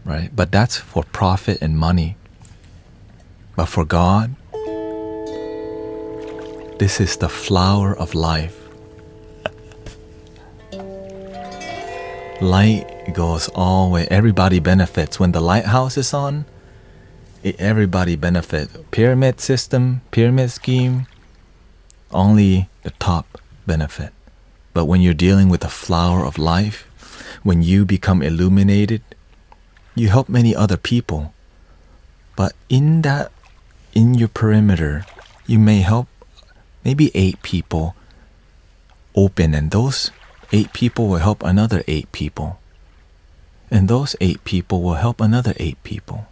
right? But that's for profit and money. But for God, this is the flower of life. Light goes all the way. Everybody benefits. When the lighthouse is on, everybody benefits. Pyramid system, pyramid scheme, only the top benefit. But when you're dealing with the flower of life, when you become illuminated, you help many other people. But in your perimeter, you may help maybe 8 people open, and those 8 people will help another 8 people. And those 8 people will help another 8 people.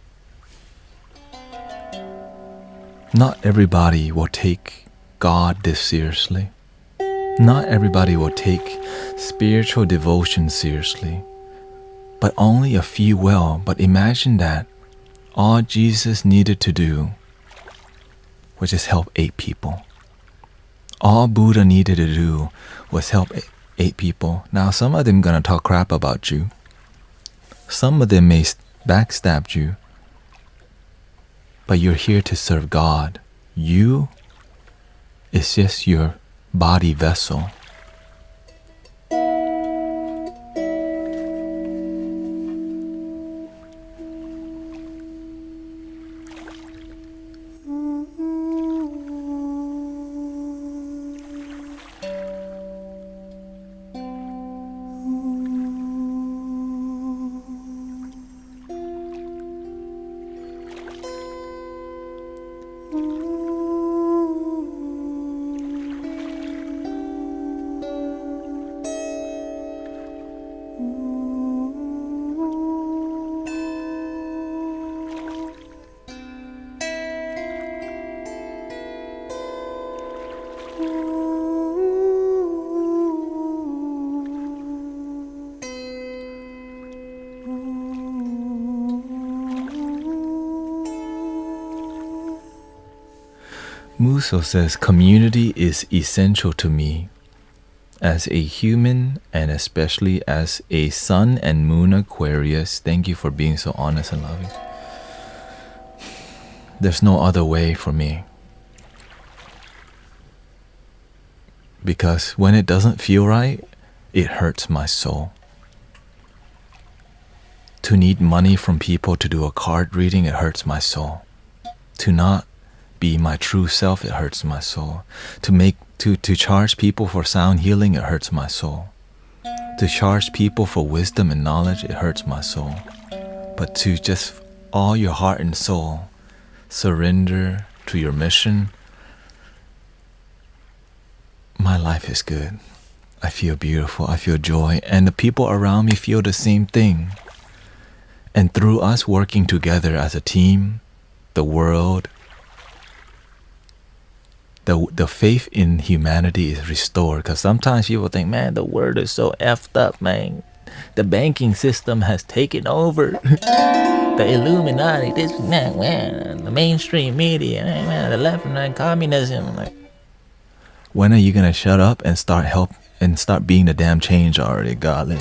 Not everybody will take God this seriously. Not everybody will take spiritual devotion seriously. But only a few will. But imagine that all Jesus needed to do was just help 8 people. All Buddha needed to do was help 8 people. Now some of them gonna talk crap about you. Some of them may backstab you. But you're here to serve God. You is just your body vessel. Muso says, community is essential to me. As a human, and especially as a Sun and Moon Aquarius, thank you for being so honest and loving. There's no other way for me. Because when it doesn't feel right, it hurts my soul. To need money from people to do a card reading, it hurts my soul. To not be my true self, it hurts my soul. To charge people for sound healing, it hurts my soul. To charge people for wisdom and knowledge, it hurts my soul. But to just all your heart and soul surrender to your mission, my life is good. I feel beautiful, I feel joy, and the people around me feel the same thing. And through us working together as a team, the world, the faith in humanity is restored. Because sometimes people think, man, the world is so effed up, man. The banking system has taken over. The Illuminati, this, man, the mainstream media, man, the left and communism. Like, when are you gonna shut up and start being the damn change already, godly?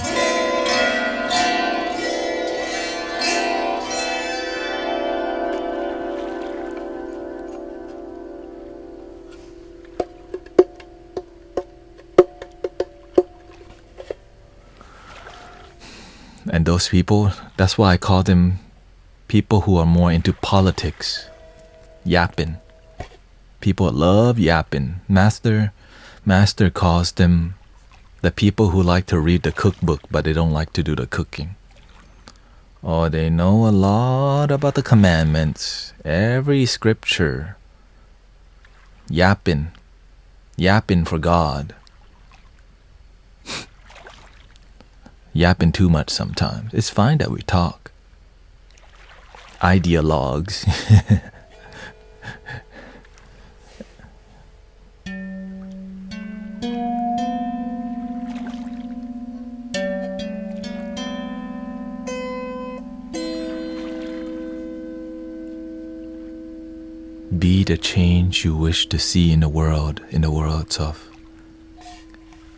And those people, that's why I call them people who are more into politics. Yapping. People love yapping. Master calls them the people who like to read the cookbook, but they don't like to do the cooking. Or they know a lot about the commandments. Every scripture. Yapping. Yapping for God. Yapping too much sometimes. It's fine that we talk. Ideologues. Be the change you wish to see in the worlds of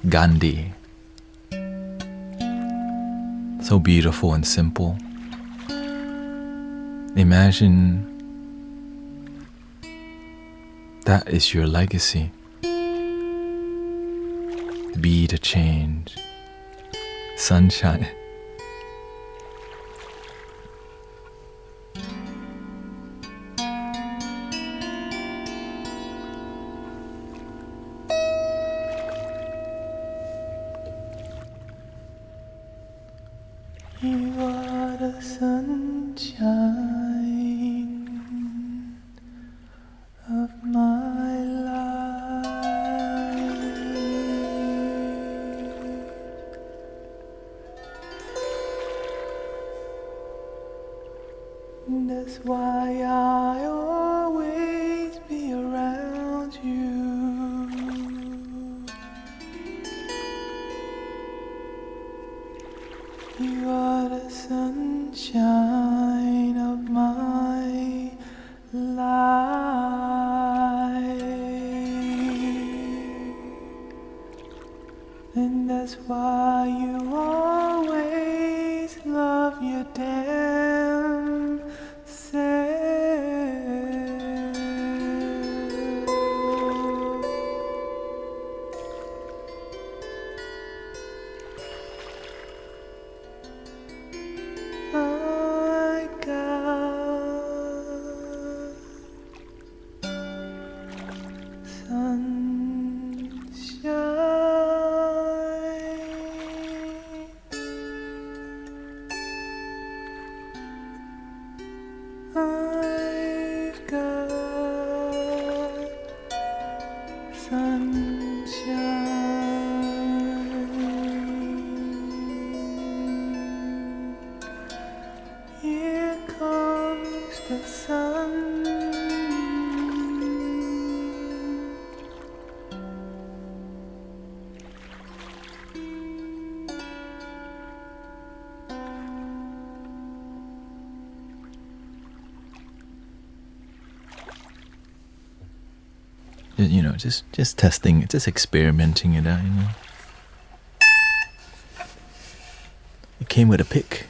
Gandhi. So beautiful and simple. Imagine that is your legacy. Be the change. Sunshine. You are the sunshine of my life. That's why I always be around you. You are the sunshine of my life. your damn self. I got sunshine. I've got sunshine. Here comes the sun. You know, just testing it, just experimenting it out, you know. It came with a pick.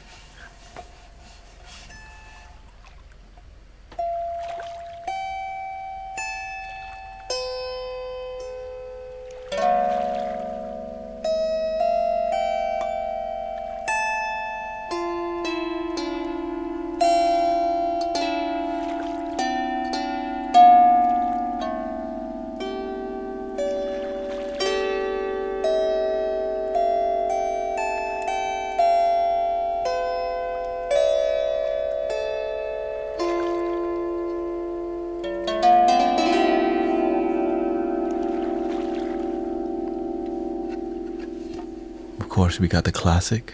Of course, we got the classic,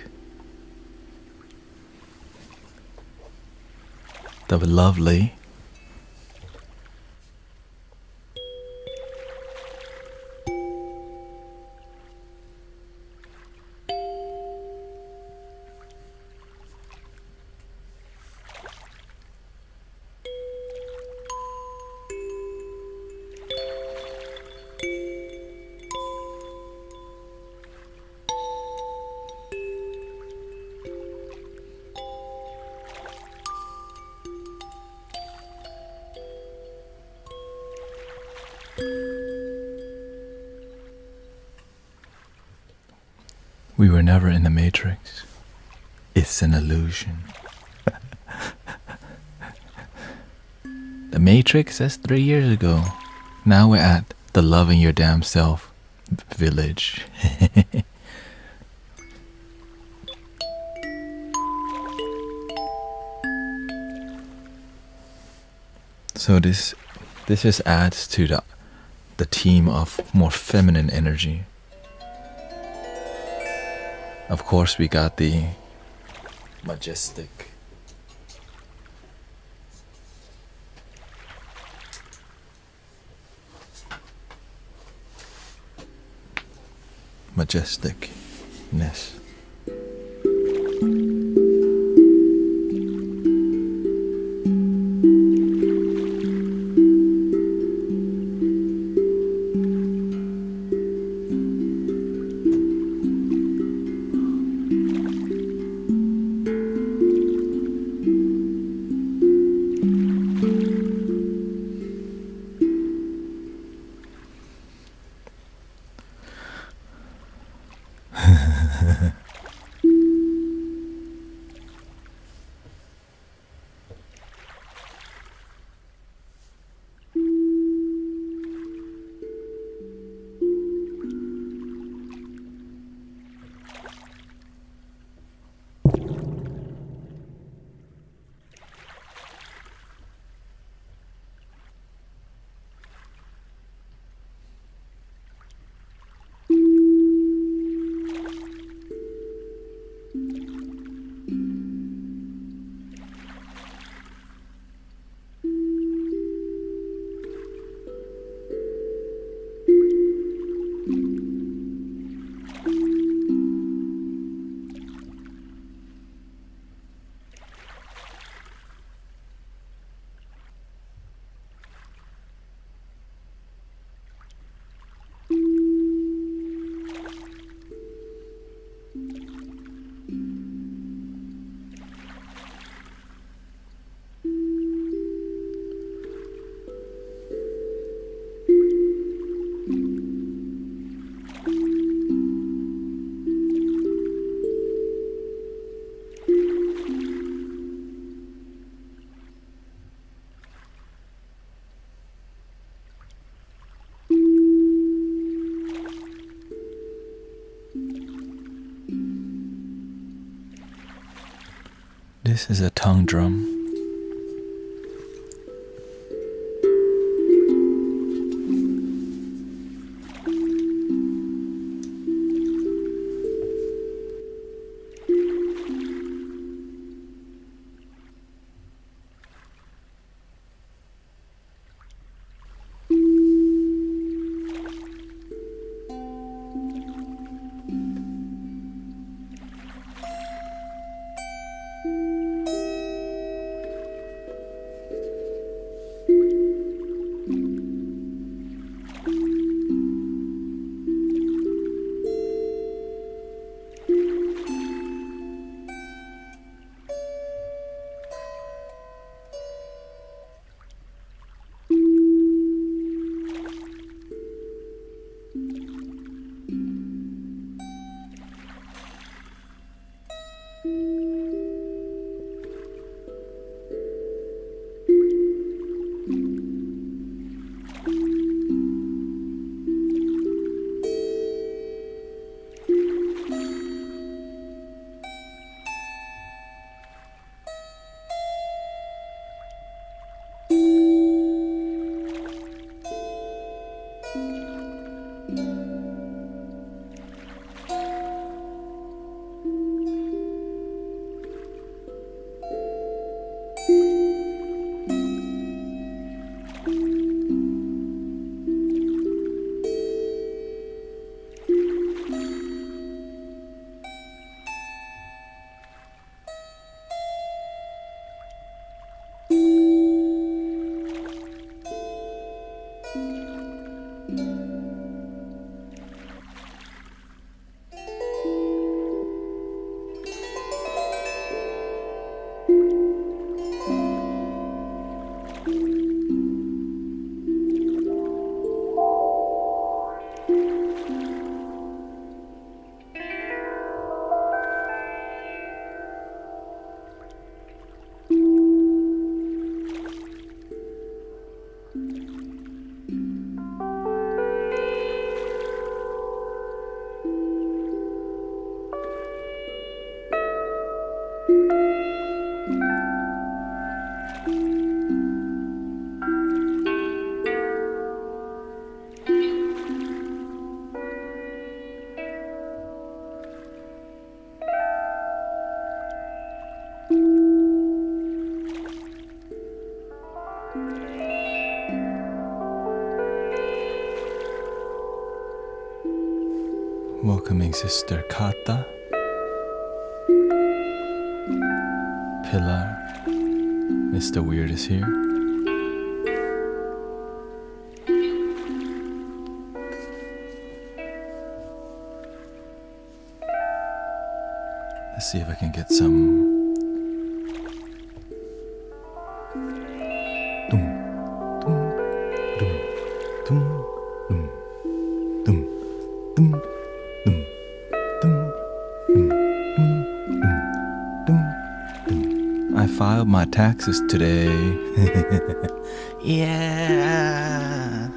the lovely. We were never in the Matrix. It's an illusion. The Matrix, that's 3 years ago. Now we're at the loving your damn self village. So this just adds to the theme of more feminine energy. Of course, we got the majestic. Majesticness. This is a tongue drum. Welcoming Sister Kata, Pilar, Mr. Weird is here. Let's see if I can get some I filed my taxes today. Yeah.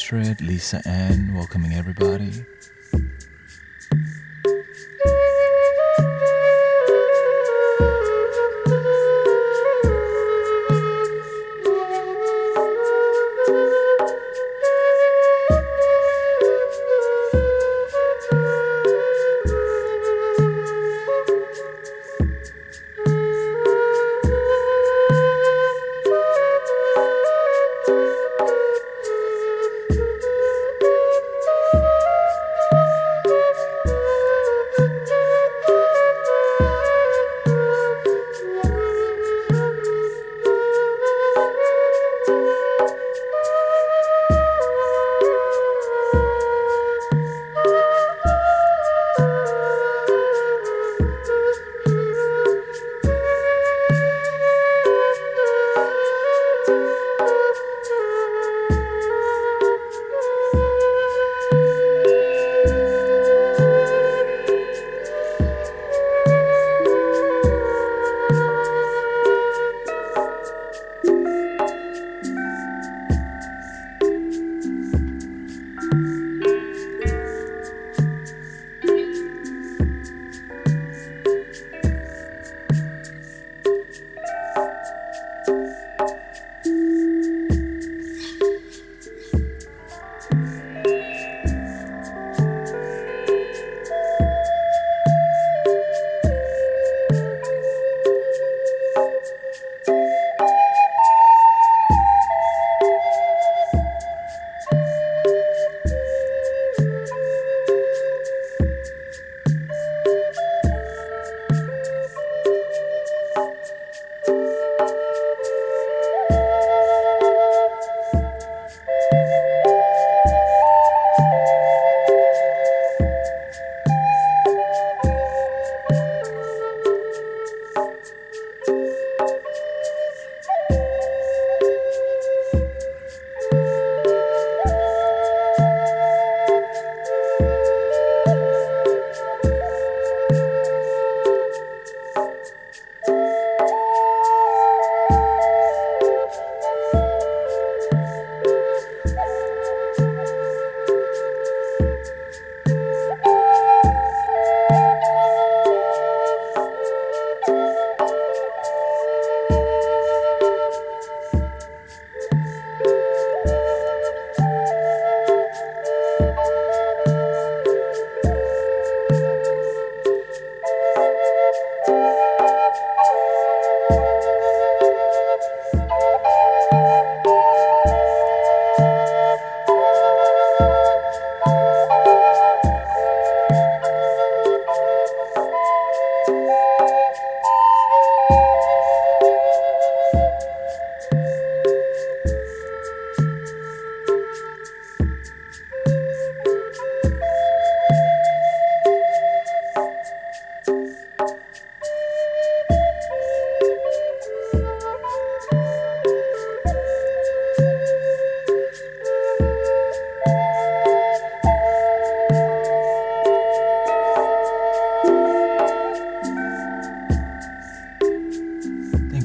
Astrid, Lisa N, welcoming everybody.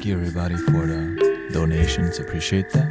Thank you everybody for the donations. Appreciate that.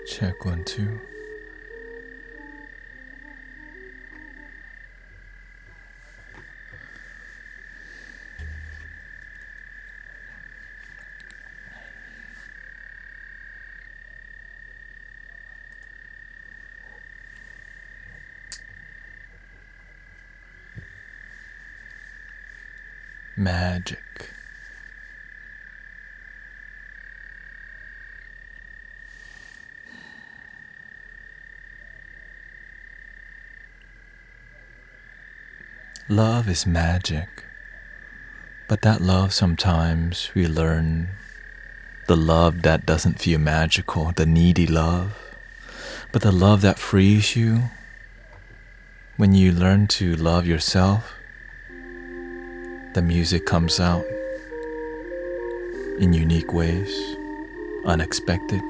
Check 1 2. magic. Love is magic. But that love, sometimes we learn the love that doesn't feel magical, the needy love. But the love that frees you, when you learn to love yourself, the music comes out in unique ways, unexpected.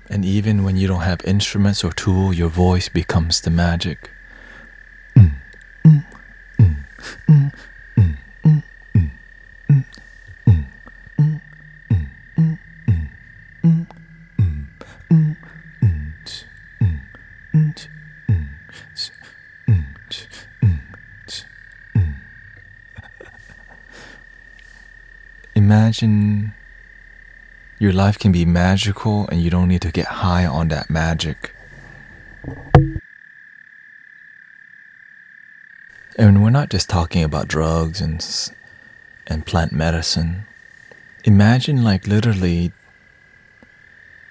And even when you don't have instruments or tool, your voice becomes the magic. Imagine your life can be magical and you don't need to get high on that magic. And we're not just talking about drugs and plant medicine. Imagine like literally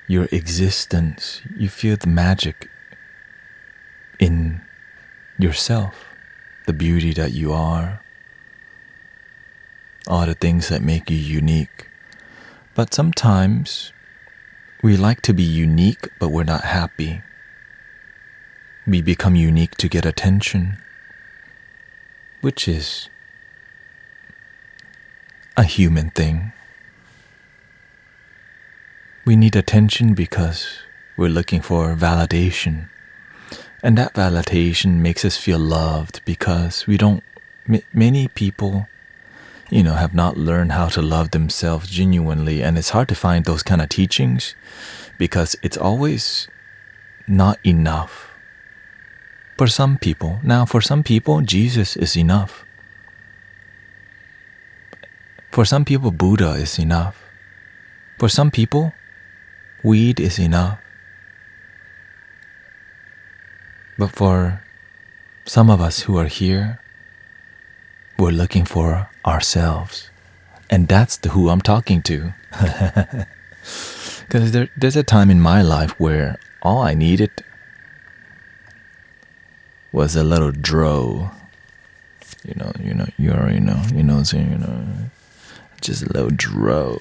your existence. You feel the magic in yourself, the beauty that you are, all the things that make you unique. But sometimes we like to be unique, but we're not happy. We become unique to get attention, which is a human thing. We need attention because we're looking for validation. And that validation makes us feel loved because many people have not learned how to love themselves genuinely. And it's hard to find those kind of teachings because it's always not enough. For some people, Jesus is enough. For some people, Buddha is enough. For some people, weed is enough. But for some of us who are here, we're looking for ourselves. And that's who I'm talking to. Because there's a time in my life where all I needed was a little dro. You already know. You know what I'm saying? Just a little dro.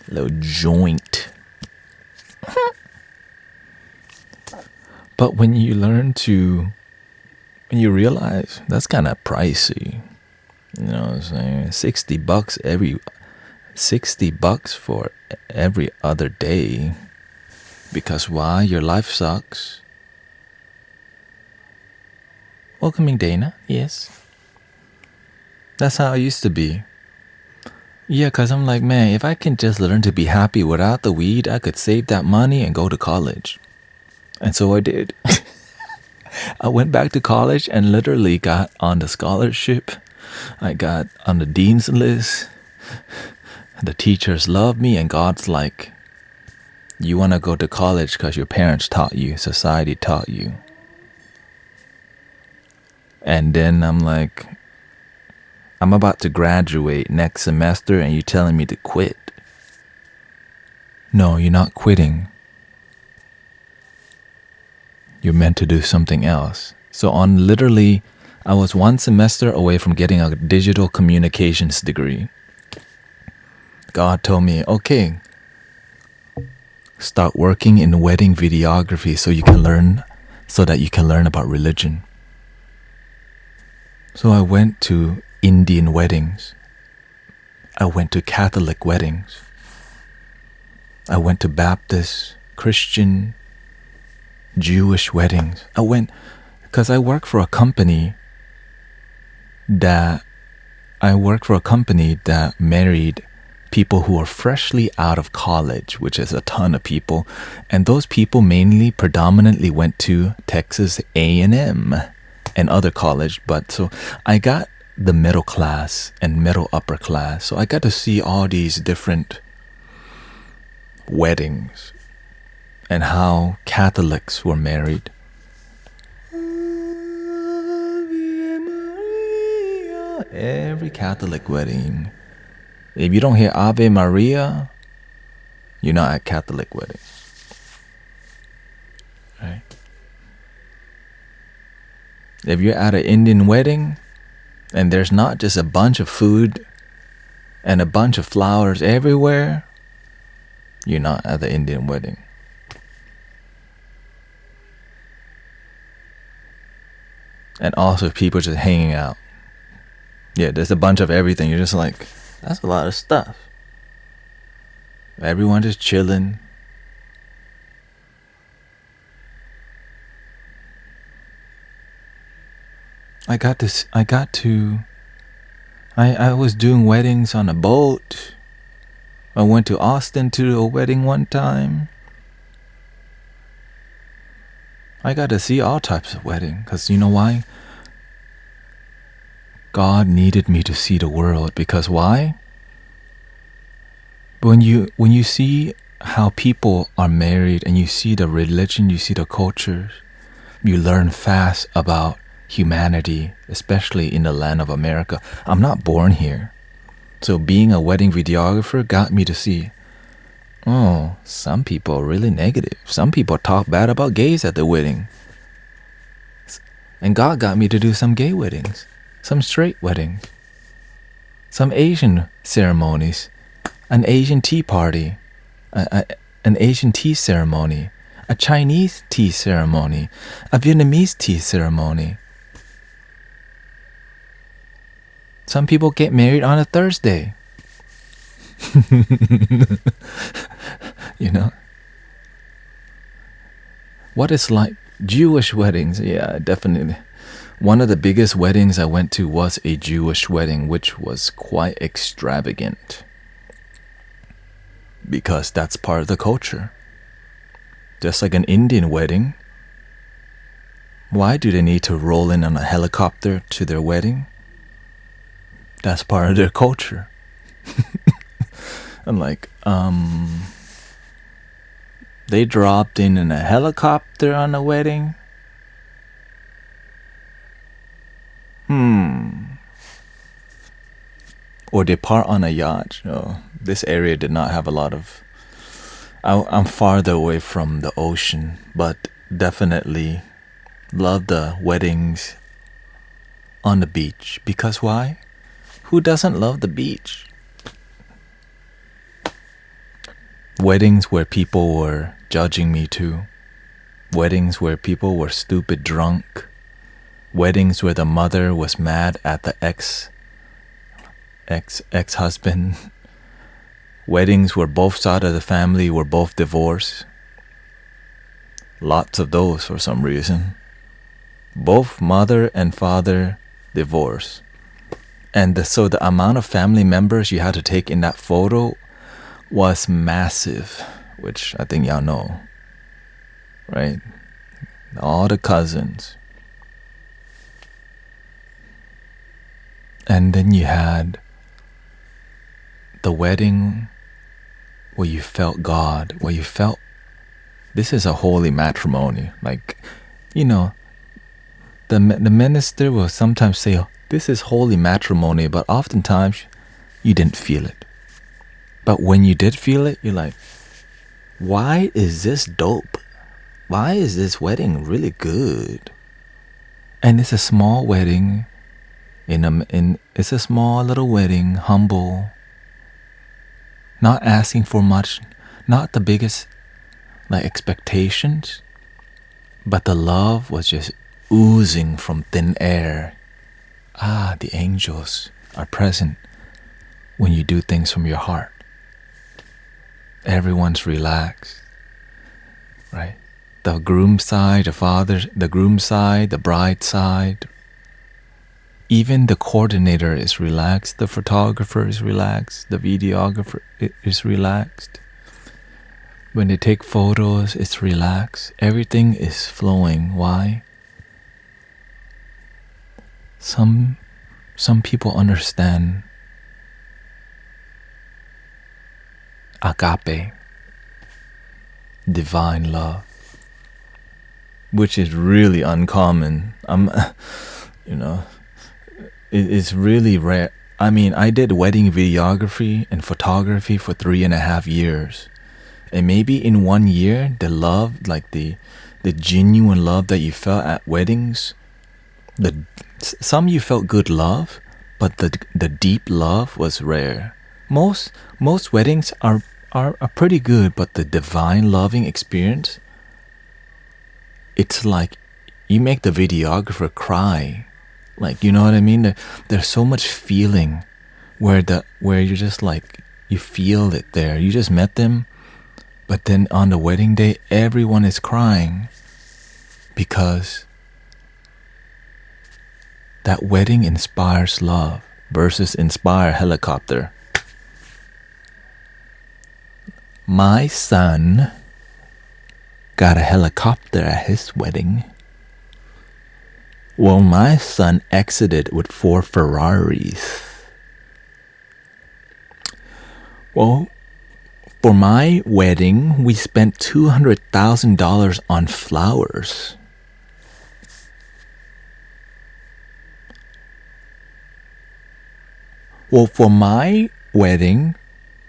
A little joint. But when you realize that's kind of pricey, you know what I'm saying? $60 for every other day. Because why? Your life sucks. Welcoming Dana, yes. That's how I used to be. Yeah, because I'm like, man, if I can just learn to be happy without the weed, I could save that money and go to college. And so I did. I went back to college and literally got on the scholarship. I got on the dean's list. The teachers love me, and God's like, you want to go to college because your parents taught you, society taught you. And then I'm like, I'm about to graduate next semester and you're telling me to quit. No, you're not quitting. You're meant to do something else. So I was one semester away from getting a digital communications degree. God told me, okay, start working in wedding videography so that you can learn about religion. So I went to Indian weddings. I went to Catholic weddings. I went to Baptist, Christian, Jewish weddings. Because I work for a company that married people who are freshly out of college, which is a ton of people, and those people predominantly went to Texas A&M and other college. But so I got the middle class and middle upper class, so I got to see all these different weddings and how Catholics were married. Every Catholic wedding, if you don't hear Ave Maria, you're not at Catholic wedding, right? If you're at an Indian wedding and there's not just a bunch of food and a bunch of flowers everywhere, you're not at the Indian wedding. And also people just hanging out. Yeah, there's a bunch of everything. You're just like, that's a lot of stuff. Everyone just chilling. I was doing weddings on a boat. I went to Austin to a wedding one time. I got to see all types of weddings, because you know why? God needed me to see the world. Because why? When you see how people are married and you see the religion, you see the cultures, you learn fast about humanity, especially in the land of America. I'm not born here. So being a wedding videographer got me to see, oh, some people are really negative. Some people talk bad about gays at the wedding. And God got me to do some gay weddings, some straight weddings, some Asian ceremonies, an Asian tea party, an Asian tea ceremony, a Chinese tea ceremony, a Vietnamese tea ceremony. Some people get married on a Thursday. You know? What is like Jewish weddings? Yeah, definitely. One of the biggest weddings I went to was a Jewish wedding, which was quite extravagant. Because that's part of the culture. Just like an Indian wedding. Why do they need to roll in on a helicopter to their wedding? That's part of their culture. I'm like, they dropped in a helicopter on the wedding? Or depart on a yacht. Oh, this area did not have a lot of... I'm farther away from the ocean, but definitely love the weddings on the beach. Because why? Who doesn't love the beach? Weddings where people were judging me too. Weddings where people were stupid drunk. Weddings where the mother was mad at the ex-husband. Weddings where both sides of the family were both divorced. Lots of those for some reason. Both mother and father divorced. And so the amount of family members you had to take in that photo was massive, which I think y'all know, right? All the cousins. And then you had the wedding where you felt God, where you felt this is a holy matrimony. Like, you know, the minister will sometimes say, this is holy matrimony, but oftentimes you didn't feel it. But when you did feel it, you're like, why is this dope? Why is this wedding really good? And it's a small wedding, it's a small little wedding, humble, not asking for much, not the biggest like expectations, but the love was just oozing from thin air. The angels are present when you do things from your heart. Everyone's relaxed, right? the groom side, the groom side, the bride side. Even the coordinator is relaxed, the photographer is relaxed, the videographer is relaxed. When they take photos, it's relaxed. Everything is flowing. Why? Some people understand agape, divine love, which is really uncommon. It's really rare. I mean, I did wedding videography and photography for 3.5 years. And maybe in 1 year, the love, like the genuine love that you felt at weddings, some you felt good love, but the deep love was rare. Most weddings are pretty good, but the divine loving experience, it's like you make the videographer cry. Like, you know what I mean? There's so much feeling where you're just like, you feel it there. You just met them, but then on the wedding day, everyone is crying because that wedding inspires love versus inspire helicopter. My son got a helicopter at his wedding. Well, my son exited with 4 Ferraris. Well, for my wedding, we spent $200,000 on flowers. Well, for my wedding,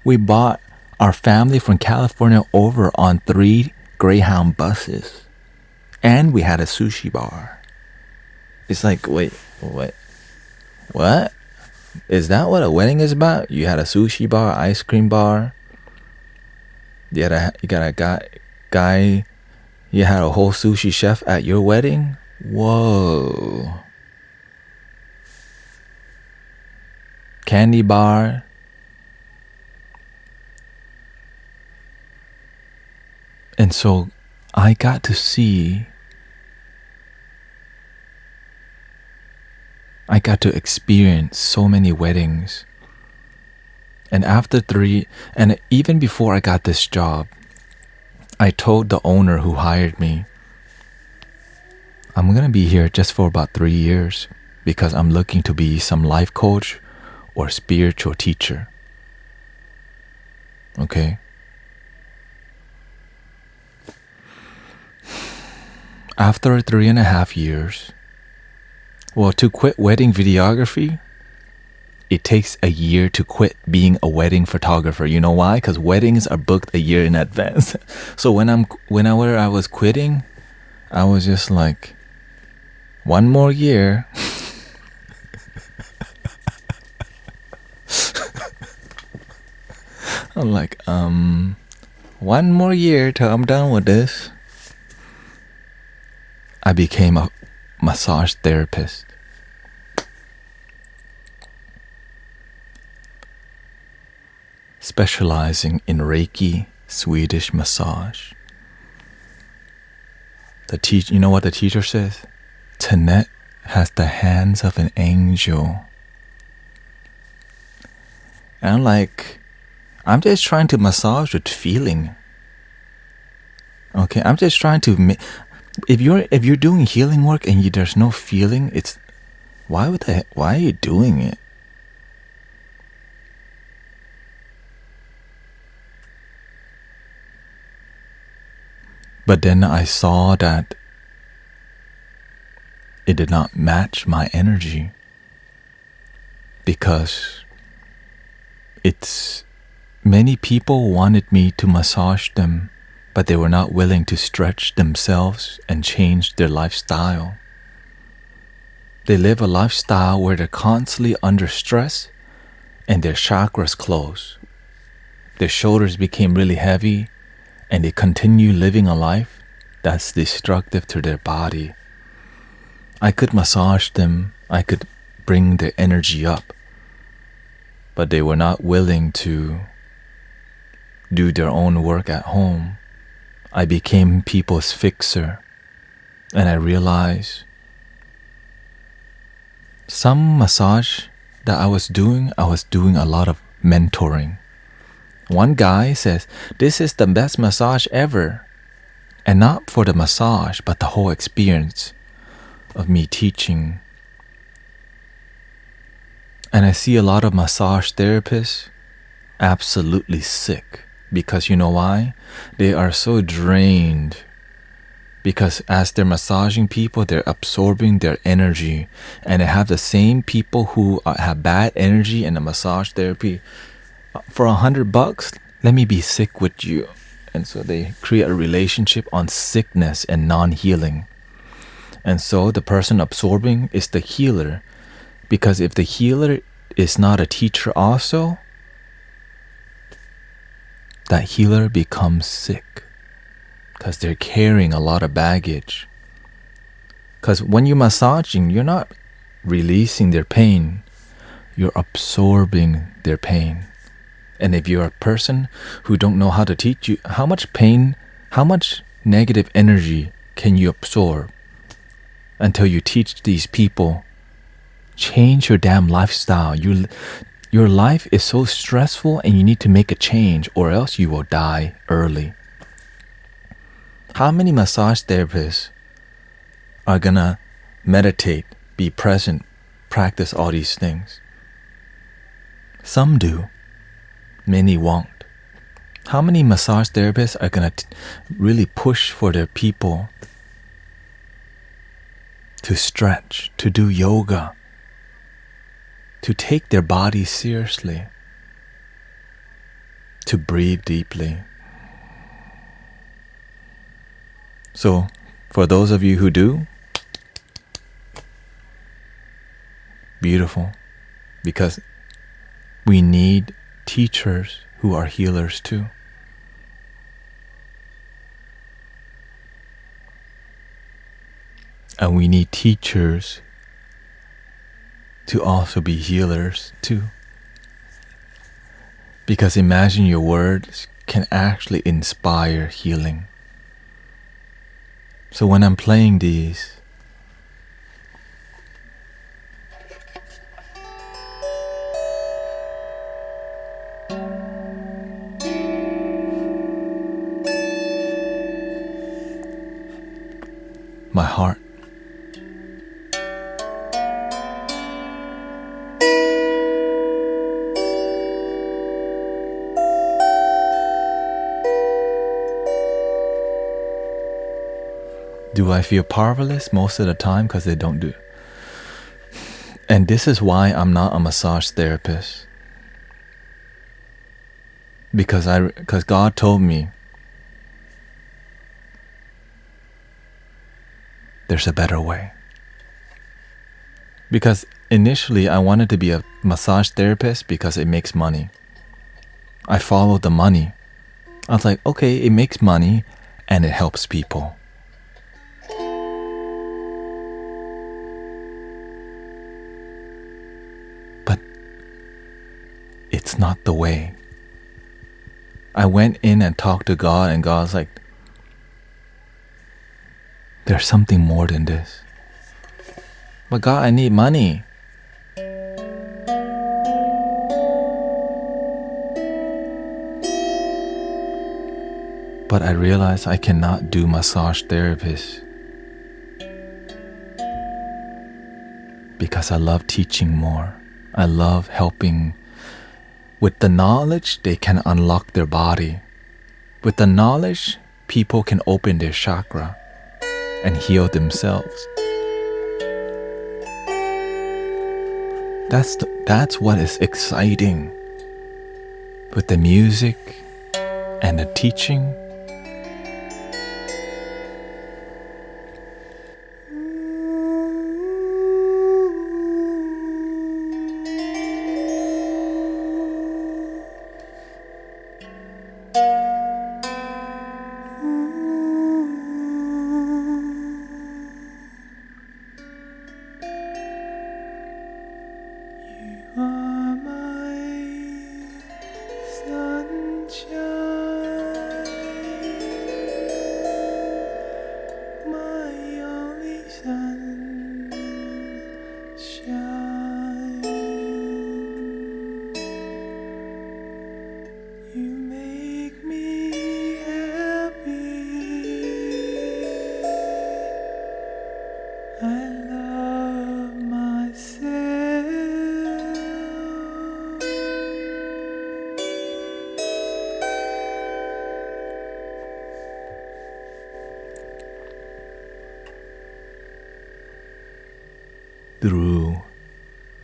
we bought our family from California over on 3 Greyhound buses. And we had a sushi bar. It's like, wait, what? Is that what a wedding is about? You had a sushi bar, ice cream bar. You got a guy. You had a whole sushi chef at your wedding. Whoa. Candy bar. And so I got to experience so many weddings. And and even before I got this job, I told the owner who hired me, I'm gonna be here just for about 3 years because I'm looking to be some life coach or spiritual teacher. Okay? After 3.5 years, well, to quit wedding videography, it takes a year to quit being a wedding photographer. You know why? Because weddings are booked a year in advance. So whenever I was quitting, I was just like, 1 more year. I'm like, 1 more year till I'm done with this. I became a massage therapist. Specializing in Reiki, Swedish massage. You know what the teacher says? Tanette has the hands of an angel. And I'm like, I'm just trying to massage with feeling. Okay, I'm just trying to if you're doing healing work and there's no feeling, it's why are you doing it? But then I saw that it did not match my energy because many people wanted me to massage them, but they were not willing to stretch themselves and change their lifestyle. They live a lifestyle where they're constantly under stress and their chakras close. Their shoulders became really heavy and they continue living a life that's destructive to their body. I could massage them, I could bring their energy up, but they were not willing to do their own work at home. I became people's fixer. And I realized some massage that I was doing a lot of mentoring. One guy says, "This is the best massage ever." And not for the massage, but the whole experience of me teaching. And I see a lot of massage therapists absolutely sick. Because you know why? They are so drained. Because as they're massaging people, they're absorbing their energy. And they have the same people who have bad energy in the massage therapy. For $100, let me be sick with you. And so they create a relationship on sickness and non-healing. And so the person absorbing is the healer. Because if the healer is not a teacher also, that healer becomes sick. Because they're carrying a lot of baggage. Because when you're massaging, you're not releasing their pain. You're absorbing their pain. And if you're a person who don't know how to teach you, how much pain, how much negative energy can you absorb until you teach these people? Change your damn lifestyle. Your life is so stressful and you need to make a change or else you will die early. How many massage therapists are gonna meditate, be present, practice all these things? Some do. Many won't. How many massage therapists are gonna really push for their people to stretch, to do yoga, to take their body seriously, to breathe deeply? So, for those of you who do, beautiful, because we need teachers who are healers too. And we need teachers to also be healers too. Because imagine your words can actually inspire healing. So when I'm playing these, my heart do I feel powerless most of the time because they don't do. And this is why I'm not a massage therapist. Because God told me there's a better way. Because initially I wanted to be a massage therapist because it makes money. I followed the money. I was like, okay, it makes money and it helps people. But it's not the way. I went in and talked to God, and God's like, there's something more than this. But God, I need money. But I realized I cannot do massage therapist because I love teaching more. I love helping. With the knowledge, they can unlock their body. With the knowledge, people can open their chakra and heal themselves. That's what is exciting. With the music and the teaching, through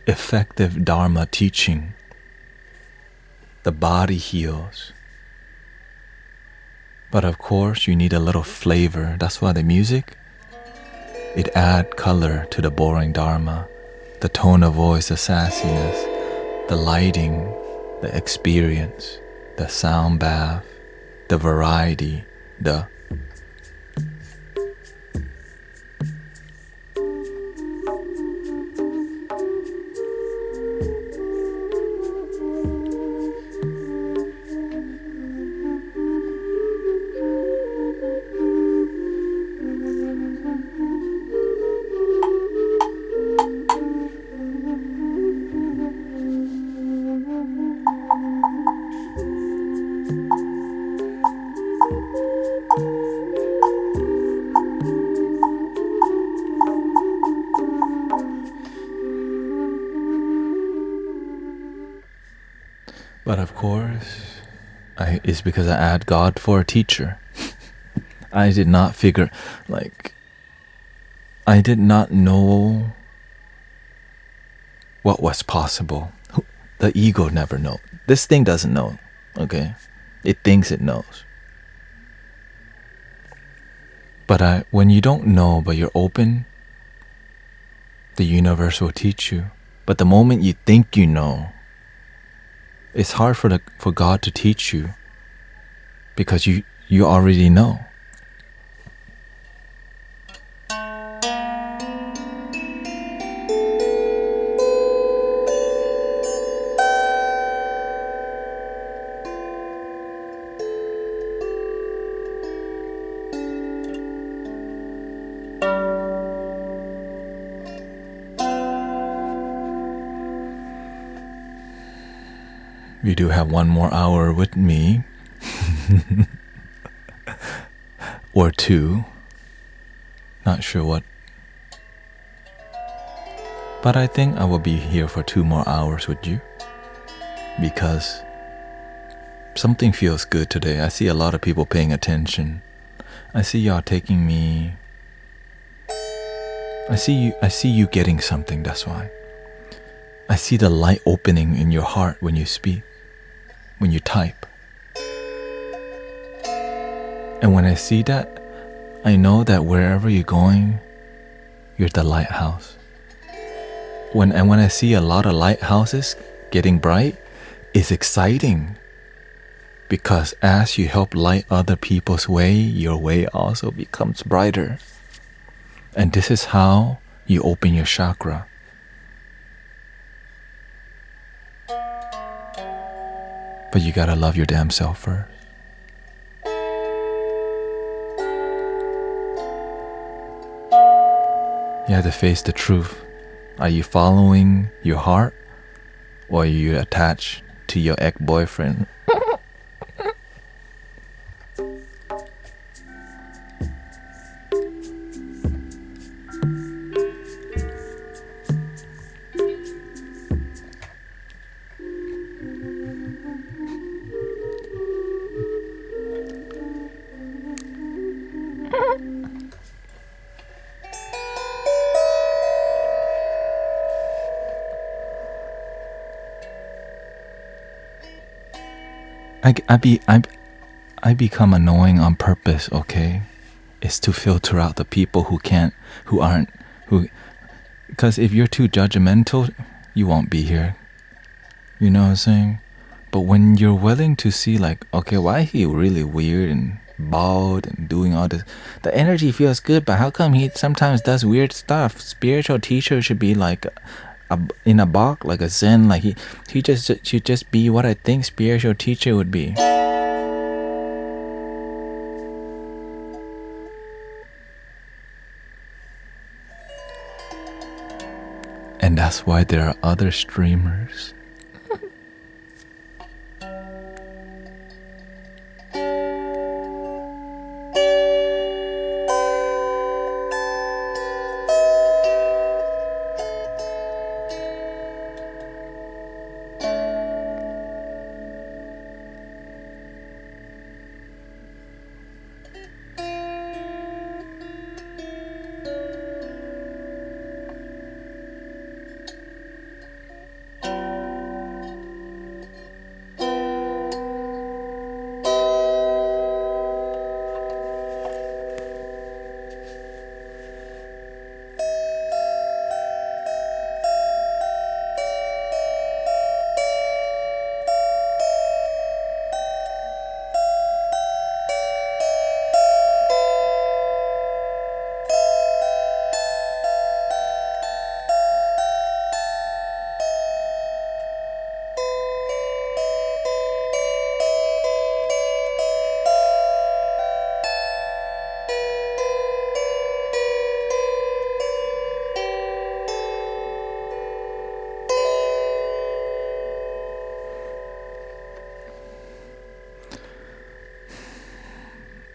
effective Dharma teaching, the body heals. But of course, you need a little flavor. That's why the music, it adds color to the boring Dharma. The tone of voice, the sassiness, the lighting, the experience, the sound bath, the variety, the But of course, it's because I add God for a teacher. I did not figure, I did not know what was possible. The ego never knows. This thing doesn't know, okay? It thinks it knows. But when you don't know, but you're open, the universe will teach you. But the moment you think you know, it's hard for God to teach you because you already know. You do have one more hour with me. Or two. Not sure what. But I think I will be here for 2 more hours with you. Because something feels good today. I see a lot of people paying attention. I see y'all taking me. I see you getting something, that's why. I see the light opening in your heart when you speak. When you type. And when I see that, I know that wherever you're going, you're the lighthouse. When I see a lot of lighthouses getting bright, it's exciting. Because as you help light other people's way, your way also becomes brighter. And this is how you open your chakra. But you gotta love your damn self first. You have to face the truth. Are you following your heart? Or are you attached to your ex-boyfriend? I become annoying on purpose, okay? It's to filter out the people because if you're too judgmental, you won't be here. You know what I'm saying? But when you're willing to see okay, why is he really weird and bald and doing all this? The energy feels good, but how come he sometimes does weird stuff? Spiritual teacher should be in a box, like a Zen, he should just be what I think spiritual teacher would be. And that's why there are other streamers.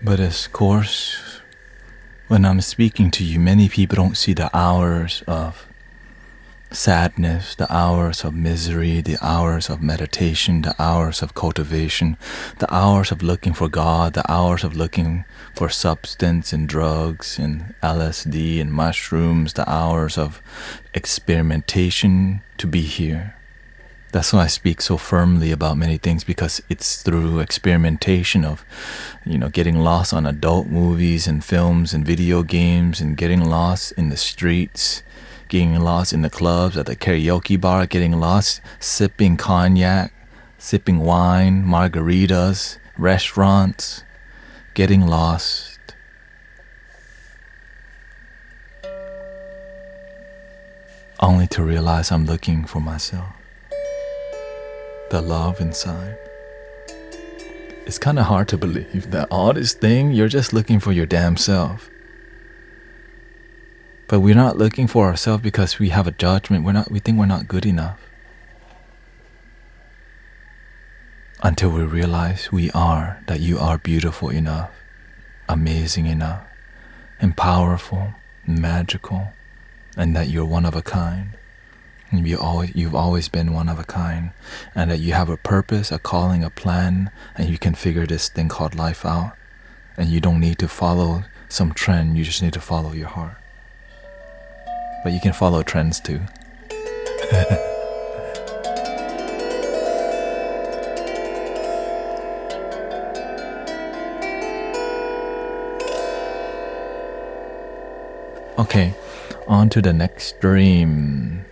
But of course, when I'm speaking to you, many people don't see the hours of sadness, the hours of misery, the hours of meditation, the hours of cultivation, the hours of looking for God, the hours of looking for substance and drugs and LSD and mushrooms, the hours of experimentation to be here. That's why I speak so firmly about many things, because it's through experimentation of, getting lost on adult movies and films and video games, and getting lost in the streets, getting lost in the clubs, at the karaoke bar, getting lost sipping cognac, sipping wine, margaritas, restaurants, getting lost. Only to realize I'm looking for myself. The love inside. It's kind of hard to believe that all this thing, you're just looking for your damn self. But we're not looking for ourselves because we have a judgment. We think we're not good enough. Until we realize that you are beautiful enough, amazing enough, and powerful, and magical, and that you're one of a kind. You've always been one of a kind, and that you have a purpose, a calling, a plan, and you can figure this thing called life out. And you don't need to follow some trend, you just need to follow your heart. But you can follow trends too. Okay, on to the next dream.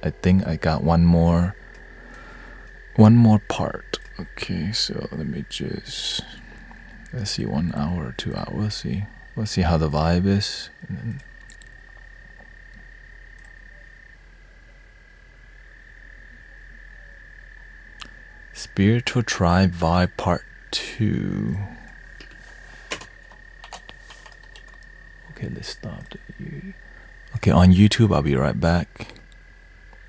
I think I got one more part. Okay, so let's see, 1 hour, 2 hours. We'll see how the vibe is. And then Spiritual Tribe Vibe Part 2. Okay, let's stop the. Okay, on YouTube, I'll be right back.